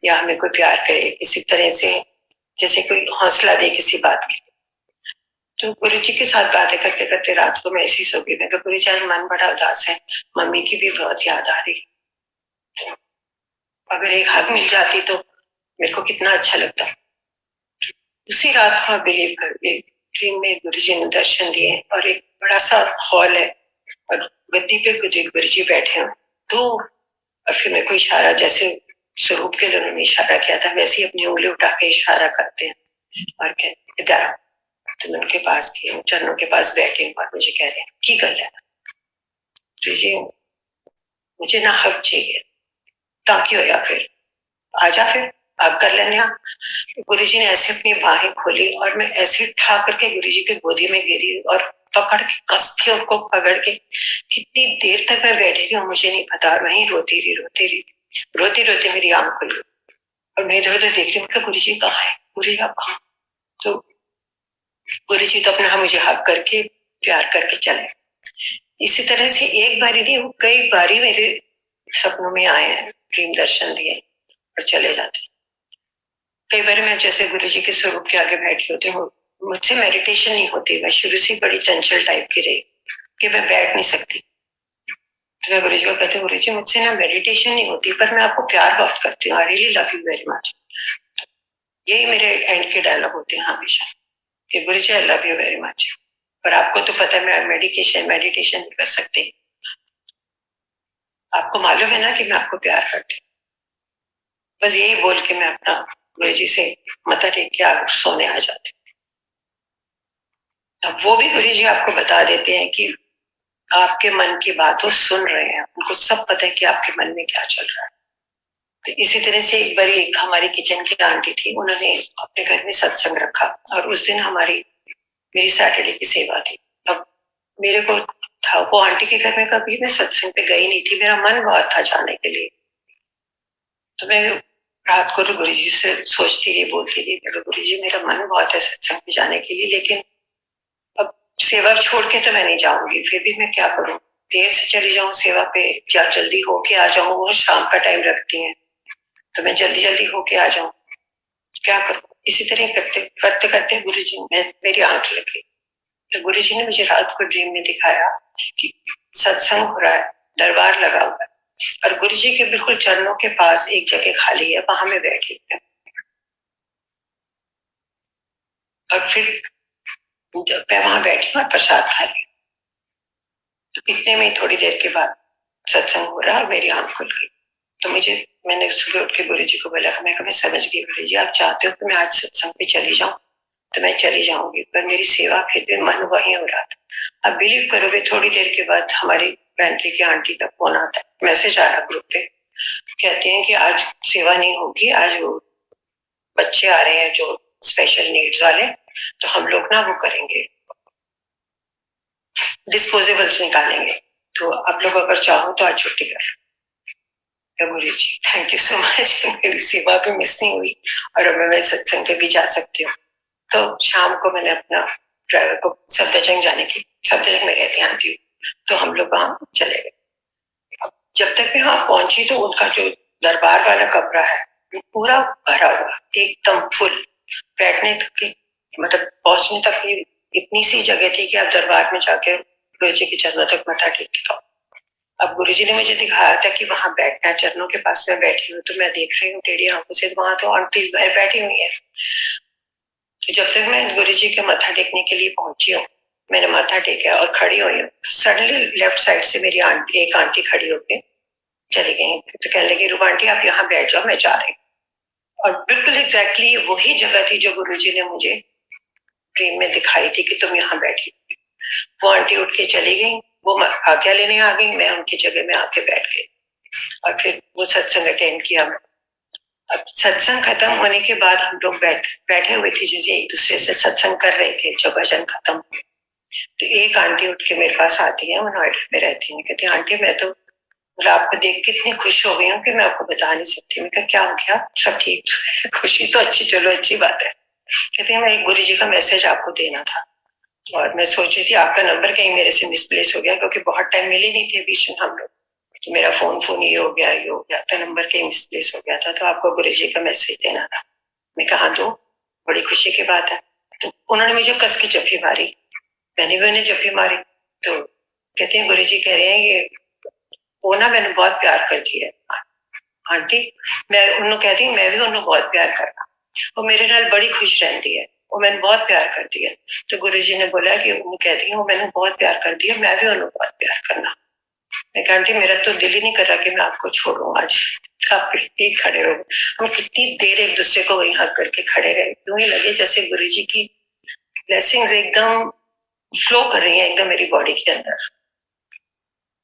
या हमें कोई प्यार करे किसी तरह से, जैसे कोई हौसला दे किसी बात की। तो गुरु जी के साथ बातें करते करते रात को मैं ऐसी सो गई। मैं गुरु जी आज मन बड़ा उदास है, मम्मी की भी बहुत याद आ रही, अगर एक हक मिल जाती तो मेरे को कितना अच्छा लगता। उसी रात को बिलीव करके ड्रीम में गुरु जी ने दर्शन दिए और एक बड़ा सा हॉल है और गद्दी पे गुरु जी बैठे हैं। तो और फिर मेरे को इशारा, जैसे स्वरूप के लिए उन्होंने इशारा किया था वैसे ही अपनी उंगली उठा के इशारा करते हैं और कहते इधर आओ। तो मैं उनके पास गई, चरणों के पास बैठी और मुझे कह रहे हैं की गल है तो जी मुझे ना हक चाहिए, ताकि होया फिर आजा, फिर आप कर लेने। गुरु जी ने ऐसे अपनी बाहें खोली और मैं ऐसे ठा करके गुरु जी के गोदी में गिरी और पकड़ के कस के उनको पकड़ के कितनी देर तक मैं बैठी रही हूँ मुझे नहीं पता। और वहीं रोती रोती मेरी आंख खुल गई और मैं इधर उधर देख रही हूँ गुरु जी कहाँ है, गुरु जी आप कहाँ। तो गुरु जी तो अपना मुझे हक करके प्यार करके चले। इसी तरह से एक बारी नहीं, वो कई बारी मेरे सपनों में आए हैं, ड्रीम दर्शन दिए और चले जाते। कई बार मैं जैसे गुरु जी के स्वरूप के आगे बैठी होती हूँ, मुझसे मेडिटेशन नहीं होती, मैं शुरू से बड़ी चंचल टाइप की रही कि मैं बैठ नहीं सकती। तो मैं गुरु जी को कहती हूँ गुरु जी मुझसे ना मेडिटेशन नहीं होती, पर मैं आपको प्यार बहुत करती हूँ, I really love you very much. यही मेरे एंड के डायलॉग होते हैं हमेशा कि Guru ji I love you very much, पर आपको तो पता है मैं मेडिटेशन नहीं कर सकती, आपको मालूम है ना कि मैं आपको प्यार करती हूँ। बस यही बोल के मैं अपना गुरु जी से मत्था टेक के आकर सोने आ जाती। अब वो भी गुरु जी आपको बता देते हैं कि आपके मन की बात वो सुन रहे हैं, उनको सब पता है कि आपके मन में क्या चल रहा है। तो इसी तरह से एक बार एक हमारी किचन की आंटी थी, उन्होंने अपने घर में सत्संग रखा और उस दिन मेरी सैटरडे की सेवा थी। अब मेरे को था, वो आंटी के घर में कभी मैं सत्संग पे गई नहीं थी, मेरा मन बहुत था जाने के लिए। तो मैं रात को तो गुरु जी से सोचती रही, बोलती रही, गुरु जी मेरा मन बहुत है सत्संग पे जाने के लिए, लेकिन अब सेवा छोड़ के तो मैं नहीं जाऊंगी, फिर भी मैं क्या करूं, देर से चली जाऊं सेवा पे या जल्दी होके आ जाऊं, वो शाम का टाइम रखती हैं तो मैं जल्दी जल्दी होके आ जाऊं, क्या करूं। इसी तरह करते करते करते गुरु जी में मेरी आंख लगी। तो गुरु जी ने मुझे रात को ड्रीम में दिखाया कि सत्संग हो रहा है, दरबार लगा हुआ है और गुरु जी के बिल्कुल चरणों के पास एक जगह खाली है, वहां में बैठी है। और फिर मैं वहां बैठी और प्रसाद खा रही हूँ। तो इतने में थोड़ी देर के बाद सत्संग हो रहा और मेरी आंख खुल गई। तो मैंने सुबह उठ के गुरु जी को बोला, मैं समझ गई गुरु जी आप चाहते हो कि मैं आज सत्संग पे चली जाऊं तो मैं चली जाऊंगी, पर मेरी सेवा फिर भी मन वहीं हो रहा था। अब बिलीव करोगे थोड़ी देर के बाद हमारी पैंट्री की आंटी का फोन आता है, मैसेज आया ग्रुप पे, कहते हैं कि आज सेवा नहीं होगी, आज वो बच्चे आ रहे हैं जो स्पेशल नीड्स वाले, तो हम लोग ना वो करेंगे, डिस्पोजेबल्स निकालेंगे, तो आप लोग अगर चाहो तो आज छुट्टी कर। गुरु जी थैंक यू सो मच, मेरी सेवा भी मिस नहीं हुई और अब मैं सत्संग पे भी जा सकती हूँ। तो शाम को मैंने अपना ड्राइवर को सफदरजंग जाने की, सफदरजंग में रहती आती हूँ, तो हम लोग वहां चले गए। जब तक मैं वहां पहुंची तो उनका जो दरबार वाला कमरा है वो पूरा भरा हुआ, एकदम फुल, बैठने तक की मतलब पहुंचने तक की इतनी सी जगह थी कि आप दरबार में जाके गुरु जी के चरणों तक मथा टेक के आओ। अब गुरु जी ने मुझे दिखाया था कि वहां बैठना, चरणों के पास में बैठी हूँ, तो मैं देख रही हूँ टेढ़ी आंखों से, वहां तो आंटीज बाहर बैठी हुई है। तो जब तक मैं गुरु जी के मत्था टेकने के लिए पहुंची हूँ, मैंने मत्था टेका और खड़ी हुई हूँ, सडनली लेफ्ट साइड से मेरी एक आंटी खड़ी होके चली गई। तो कहने लगी रूबा आंटी आप यहाँ बैठ जाओ, मैं जा रही हूँ। और बिल्कुल एग्जैक्टली वही जगह थी जो गुरु जी ने मुझे ड्रीम में दिखाई थी कि तुम यहाँ बैठी। वो आंटी उठ के चली गई, वो आज्ञा लेने आ गई, मैं उनकी जगह में आके बैठ गई और फिर वो सत्संग अटेंड किया। अब सत्संग खत्म होने के बाद हम लोग बैठे हुए थे, जैसे एक दूसरे से सत्संग कर रहे थे, जब भजन खत्म तो एक आंटी उठ के मेरे पास आती है, वो नोएडा में रहती है, कहती आंटी मैं तो बोला आपको देख के इतनी खुश हो गई हूँ कि मैं आपको बता नहीं सकती। मैं कहा क्या हो गया? सब ठीक? खुशी तो अच्छी, चलो अच्छी बात है। कहते हैं मैं एक गुरु जी का मैसेज आपको देना था और मैं सोच रही थी आपका नंबर कहीं मेरे से मिसप्लेस हो गया, क्योंकि बहुत टाइम मिले नहीं थे बीच में हम लोग, तो मेरा फोन ये हो गया तो नंबर कहीं मिसप्लेस हो गया था, तो आपको गुरु जी का मैसेज देना था। मैं कहा दो, बड़ी खुशी की बात है। तो उन्होंने मुझे कस की जप्फी मारी, मैंने भी उन्हें जप्फी मारी। तो कहते हैं गुरु जी कह रहे हैं ये वो ना मैंने बहुत प्यार कर दिया आंटी। मैं उन्होंने कहती हूँ मैं भी उन्हें बहुत प्यार करना, वो मेरे नाल बड़ी खुश रहती है, वो मैंने बहुत प्यार कर दिया। तो गुरु जी ने बोला कि वो कहती है वो मैंने बहुत प्यार कर दिया, मैं भी उन्हें बहुत प्यार करना। मैं कहा आंटी मेरा तो दिल ही नहीं कर रहा कि मैं आपको छोड़ूं आज, आप ही खड़े रहो। हम कितनी देर एक दूसरे को वही हक करके खड़े रहे, यूं ही लगे जैसे गुरु जी की ब्लेसिंग्स एकदम फ्लो कर रही है एकदम मेरी बॉडी के अंदर।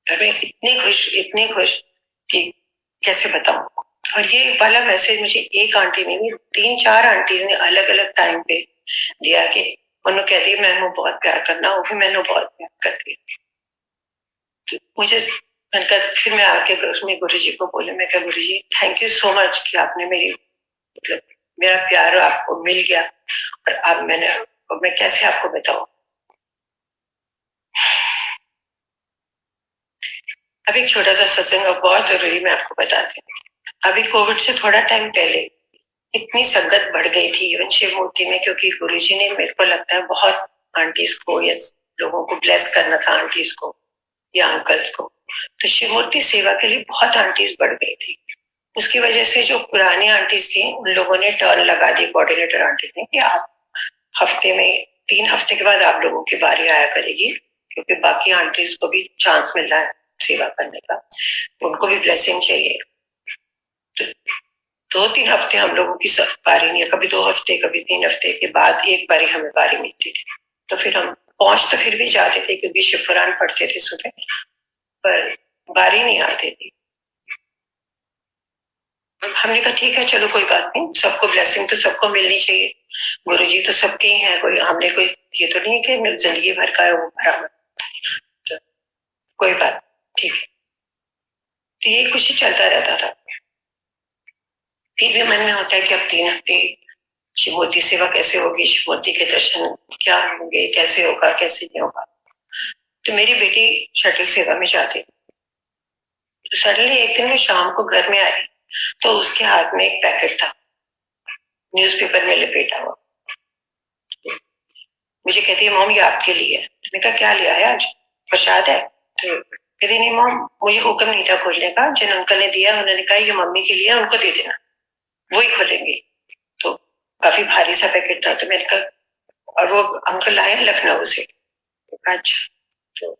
और मैं इतनी खुश कि कैसे बताऊं। और ये वाला मैसेज मुझे एक आंटी नहीं, 3-4 आंटीज ने अलग अलग टाइम पे दिया कि उन्होंने कह दी मैंने बहुत प्यार करना, वो भी मैंने बहुत प्यार कर दिया। तो मुझे फिर मैं आके अपने गुरु जी को बोले, मैं कहा गुरु जी थैंक यू सो मच कि आपने मेरी मतलब मेरा प्यार आपको मिल गया। और अब मैं कैसे आपको बताऊं। अब एक छोटा सा सत्संग बहुत जरूरी मैं आपको बताती हूँ। अभी कोविड से थोड़ा टाइम पहले इतनी संगत बढ़ गई थी इवन शिव मूर्ति में, क्योंकि गुरुजी ने मेरे को लगता है बहुत आंटीज को या लोगों को ब्लेस करना था, आंटीज को या अंकल्स को। तो शिव मूर्ति सेवा के लिए बहुत आंटीज बढ़ गई थी। उसकी वजह से जो पुरानी आंटीज थी उन लोगों ने टर्न लगा दी कोऑर्डिनेटर आंटी ने कि आप हफ्ते में 3 हफ्ते के बाद आप लोगों की बारी आया करेगी, क्योंकि बाकी आंटीज को भी चांस मिल रहा है सेवा करने का, उनको भी ब्लेसिंग चाहिए। तो 2-3 हफ्ते हम लोगों की बारी नहीं है, कभी 2 हफ्ते कभी 3 हफ्ते के बाद एक बारी हमें बारी मिलती थी। तो फिर हम पहुंच तो फिर भी जाते थे क्योंकि शिव पुराण पढ़ते थे सुबह, पर बारी नहीं आती थी। हमने कहा ठीक है चलो कोई बात नहीं, सबको ब्लेसिंग तो सबको मिलनी चाहिए, गुरु जी तो सबके ही हैं, कोई हमने कोई ये तो नहीं है कि मेरी जिंदगी भर का है वो बराबर। तो कोई बात ठीक है। तो ये कुछ ही चलता रहता था। फिर भी मन में होता है कि अब 3 हफ्ते शिव मूर्ति सेवा कैसे होगी, शिव मूर्ति के दर्शन क्या होंगे, कैसे होगा कैसे नहीं होगा। तो मेरी बेटी शटल सेवा में जाती, तो सडनली एक दिन मैं शाम को घर में आई तो उसके हाथ में एक पैकेट था न्यूज़पेपर में लिपेटा हुआ। मुझे कहती है मॉम ये आपके लिए है। मैंने कहा क्या लिया है आज, प्रसाद है? तो कहती नहीं मॉम मुझे हुक्म नहीं था खोलने का, जिन अंकल ने दिया उन्होंने कहा ये मम्मी के लिए उनको दे देना, वही खोलेंगे। तो काफी भारी सा पैकेट था, तो मैंने कहा, और वो अंकल आए लखनऊ से। अच्छा, तो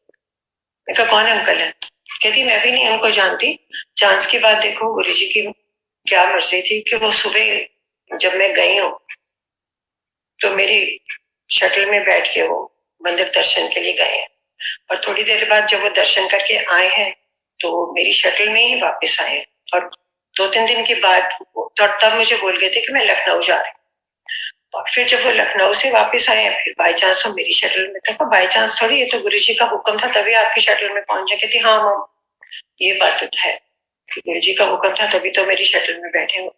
मैं कहा कौन अंकल है? कहती मैं भी नहीं उनको जानती, चांस की बात देखो गुरु जी की क्या मर्जी थी कि वो सुबह जब मैं गई हूँ तो मेरी शटल में बैठ के वो मंदिर दर्शन के लिए गए हैं, और थोड़ी देर बाद जब वो दर्शन करके आए हैं तो मेरी शटल में ही वापस आए हैं। और 2-3 दिन के बाद तो तब मुझे बोल गए थे कि मैं लखनऊ जा रही हूँ। और फिर जब वो लखनऊ से वापस आए हैं फिर बाई चांस वो मेरी शटल में था। बाई चांस थोड़ी, ये तो गुरु जी का हुक्म था तभी आपकी शटल में पहुंच जाए। कहती हाँ मम ये बात तो है कि गुरु जी का हुक्म था तभी तो मेरी शटल में बैठे हो।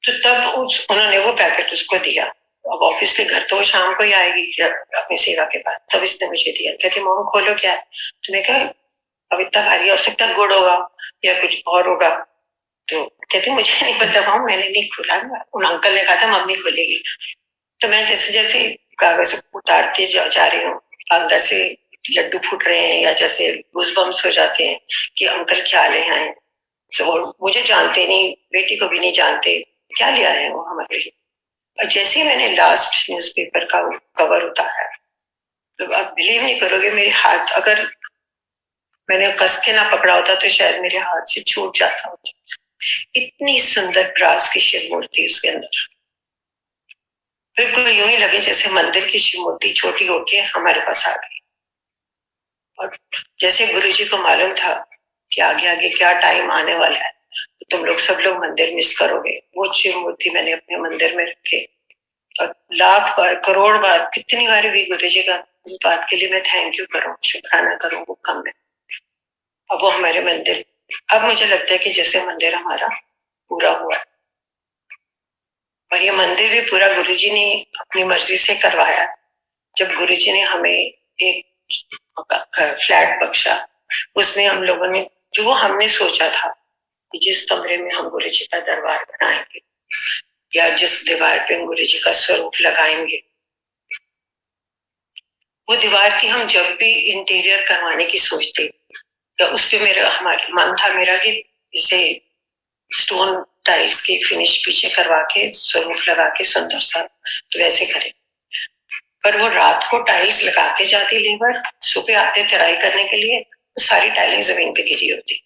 तो तब उन्होंने वो पैकेट उसको दिया। अब ऑब्वियसली घर तो वो शाम को ही आएगी अपनी सेवा के बाद, तब इसने मुझे दिया। कहती मोम खोलो क्या है? तो मैं कहा अब इतना भारी हो सकता है गुड़ होगा या कुछ और होगा। तो कहती मुझे नहीं पता माम, मैंने नहीं खोला, उन अंकल ने कहा था मम्मी खोलेगी। तो मैं जैसे जैसे कागज उतारती जा रही हूँ, अंदर से लड्डू फूट रहे हैं या जैसे गूज़बम्स हो जाते हैं कि अंकल क्या ले आए। तो मुझे जानते नहीं, बेटी को भी नहीं जानते, क्या ले आए वो हमारे लिए। और जैसे ही मैंने लास्ट न्यूज़पेपर का कवर उतारा तो आप बिलीव नहीं करोगे, मेरे हाथ अगर मैंने कस के ना पकड़ा होता तो शायद मेरे हाथ से छूट जाता होता। इतनी सुंदर ब्रास की शिव मूर्ति उसके अंदर, बिल्कुल यूं ही लगे जैसे मंदिर की शिव मूर्ति छोटी होके हमारे पास आ गई। और जैसे गुरु जी को मालूम था कि आगे आगे क्या टाइम आने वाला है, तो तुम लोग सब लोग मंदिर मिस करोगे। वो शिव मूर्ति मैंने अपने मंदिर में रखे और लाख बार करोड़ बार कितनी बार भी गुरु जी का इस बात के लिए मैं थैंक यू करूं, शुक्राना करूं वो कम है। अब वो हमारे मंदिर, अब मुझे लगता है कि जैसे मंदिर हमारा पूरा हुआ है। और ये मंदिर भी पूरा गुरुजी ने अपनी मर्जी से करवाया। जब गुरुजी ने हमें एक फ्लैट बख्शा, उसमें हम लोगों ने जो हमने सोचा था कि जिस कमरे में हम गुरुजी का दरबार बनाएंगे या जिस दीवार पे हम गुरुजी का स्वरूप लगाएंगे, वो दीवार की हम जब भी इंटीरियर करवाने की सोचते, तो उस पे मेरा हमारा मन था मेरा कि जैसे स्टोन टाइल्स की फिनिश पीछे करवा के स्वरूप लगा के सुंदर सा, तो वैसे करें। पर वो रात को टाइल्स लगा के जाती लेबर, सुबह आते तराई करने के लिए, तो सारी टाइलें जमीन पे गिरी होती,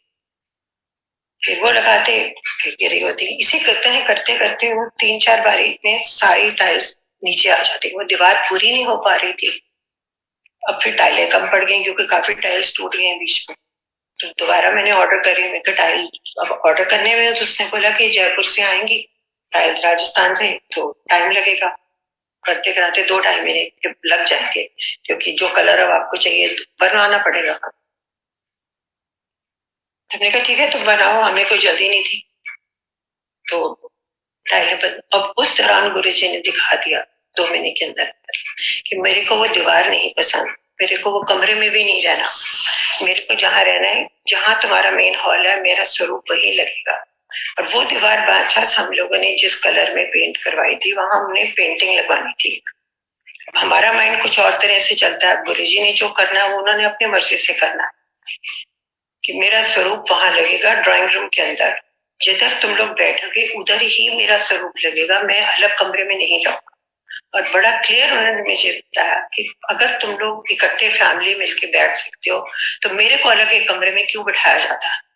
फिर वो लगाते, फिर गिरी होती। इसे करते करते वो 3-4 बारी में सारी टाइल्स नीचे आ जाती, वो दीवार पूरी नहीं हो पा रही थी। अब फिर टाइलें कम पड़ गई क्योंकि काफी टाइल्स टूट गई हैं बीच में, तो दोबारा मैंने ऑर्डर करी। मैं टाइल अब ऑर्डर करने में तो उसने बोला कि जयपुर से आएंगी टाइल, राजस्थान से, तो टाइम लगेगा। करते कराते 2 ढाई महीने लग जाएंगे, क्योंकि जो कलर अब आपको चाहिए बनवाना पड़ेगा। हमने कहा ठीक है तुम बनाओ, हमें कोई जल्दी नहीं थी। तो टाइलें अब उस दौरान गुरुजी ने दिखा दिया 2 महीने के अंदर कि मेरे को वो दीवार नहीं पसंद, मेरे को वो कमरे में भी नहीं रहना, मेरे को जहाँ रहना है, जहाँ तुम्हारा मेन हॉल है, मेरा स्वरूप वही लगेगा। और वो दीवार बादशाह हम लोगों ने जिस कलर में पेंट करवाई थी, वहां हमने पेंटिंग लगवानी थी। हमारा माइंड कुछ और तरह से चलता है, गुरुजी ने जो करना है वो उन्होंने अपनी मर्जी से करना है कि मेरा स्वरूप वहां लगेगा ड्राइंग रूम के अंदर, जिधर तुम लोग बैठोगे उधर ही मेरा स्वरूप लगेगा, मैं अलग कमरे में नहीं रहूंगा। और बड़ा क्लियर उन्होंने मुझे बताया कि अगर तुम लोग इकट्ठे फैमिली मिलके बैठ सकते हो, तो मेरे को अलग एक कमरे में क्यों बिठाया जाता है।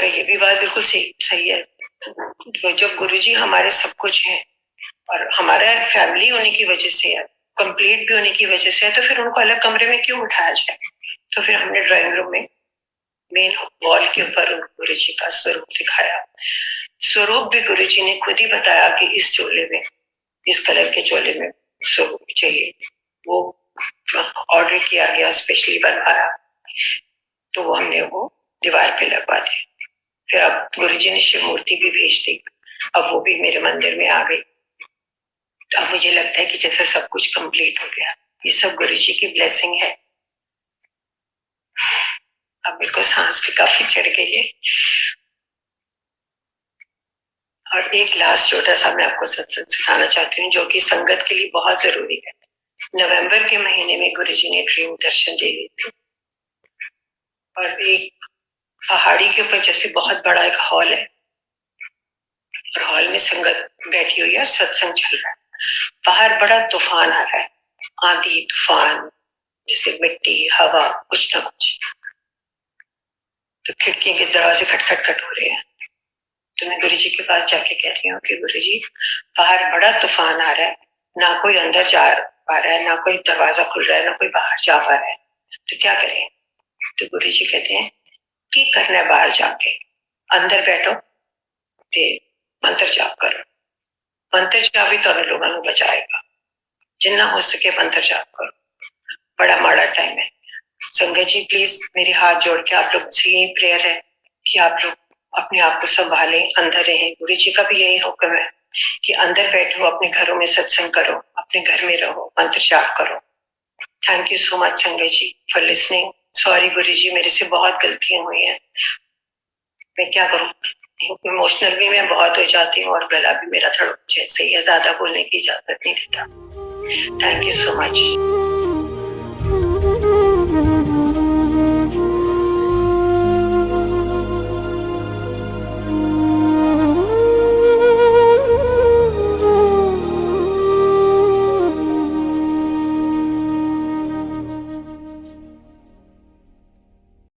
ये भी बात बिल्कुल सही है। तो जब गुरुजी हमारे सब कुछ है और हमारा फैमिली होने की वजह से है, कंप्लीट भी होने की वजह से है, तो फिर उनको अलग कमरे में क्यों बिठाया जाए। तो फिर हमने ड्राइंग रूम में मेन वॉल के ऊपर गुरुजी का स्वरूप दिखाया। स्वरूप भी गुरुजी ने खुद ही बताया कि इस चोले में, इस कलर के चोले में स्वरूप चाहिए, वो ऑर्डर किया गया, स्पेशली बनवाया, तो वो हमने वो दीवार पे लगवा दी। फिर अब गुरुजी ने शिव मूर्ति भी भेज दी, अब वो भी मेरे मंदिर में आ गई। तो अब मुझे लगता है कि जैसे सब कुछ कंप्लीट हो गया, ये सब गुरुजी की ब्लेसिंग है। अब मेरे को सांस भी काफी चढ़ गई है। और एक लास्ट छोटा सा मैं आपको सत्संग सुनाना चाहती हूँ, जो कि संगत के लिए बहुत जरूरी है। नवंबर के महीने में गुरुजी ने ड्रीम दर्शन दे दिए थे, और एक पहाड़ी के ऊपर जैसे बहुत बड़ा एक हॉल है, और हॉल में संगत बैठी हुई है और सत्संग चल रहा है। बाहर बड़ा तूफान आ रहा है, आंधी तूफान, जैसे मिट्टी हवा कुछ ना कुछ। तो खिड़की के दरवाजे खटखट हो रहे हैं। तो मैं गुरुजी के पास जाके कह रही हूँ कि गुरुजी बाहर बड़ा तूफान आ रहा है, ना कोई अंदर जा पा रहा है, ना कोई दरवाजा खुल रहा है, ना कोई बाहर जा पा रहा है, तो क्या करें। तो गुरुजी कहते हैं कि करना है बाहर जाके, अंदर बैठो ते मंत्र जाप करो, मंत्र जाप ही तो लोगों को बचाएगा, जितना हो सके मंत्र जाप करो। बड़ा माड़ा टाइम है। संगत जी प्लीज मेरे हाथ जोड़ के आप लोग से यही प्रेयर है कि आप लोग अपने आप को संभालें, अंदर रहें। गुरु जी का भी यही हुक्म है कि अंदर बैठो, अपने घरों में सत्संग करो, अपने घर में रहो, मंत्र जाप करो। थैंक यू सो मच संगत जी फॉर लिसनिंग। सॉरी गुरु जी, मेरे से बहुत गलतियां हुई हैं, मैं क्या करूं, इमोशनल भी मैं बहुत हो जाती हूँ और गला भी मेरा थोड़ा जैसे ही ज्यादा बोलने की इजाजत नहीं देता। Thank you so much.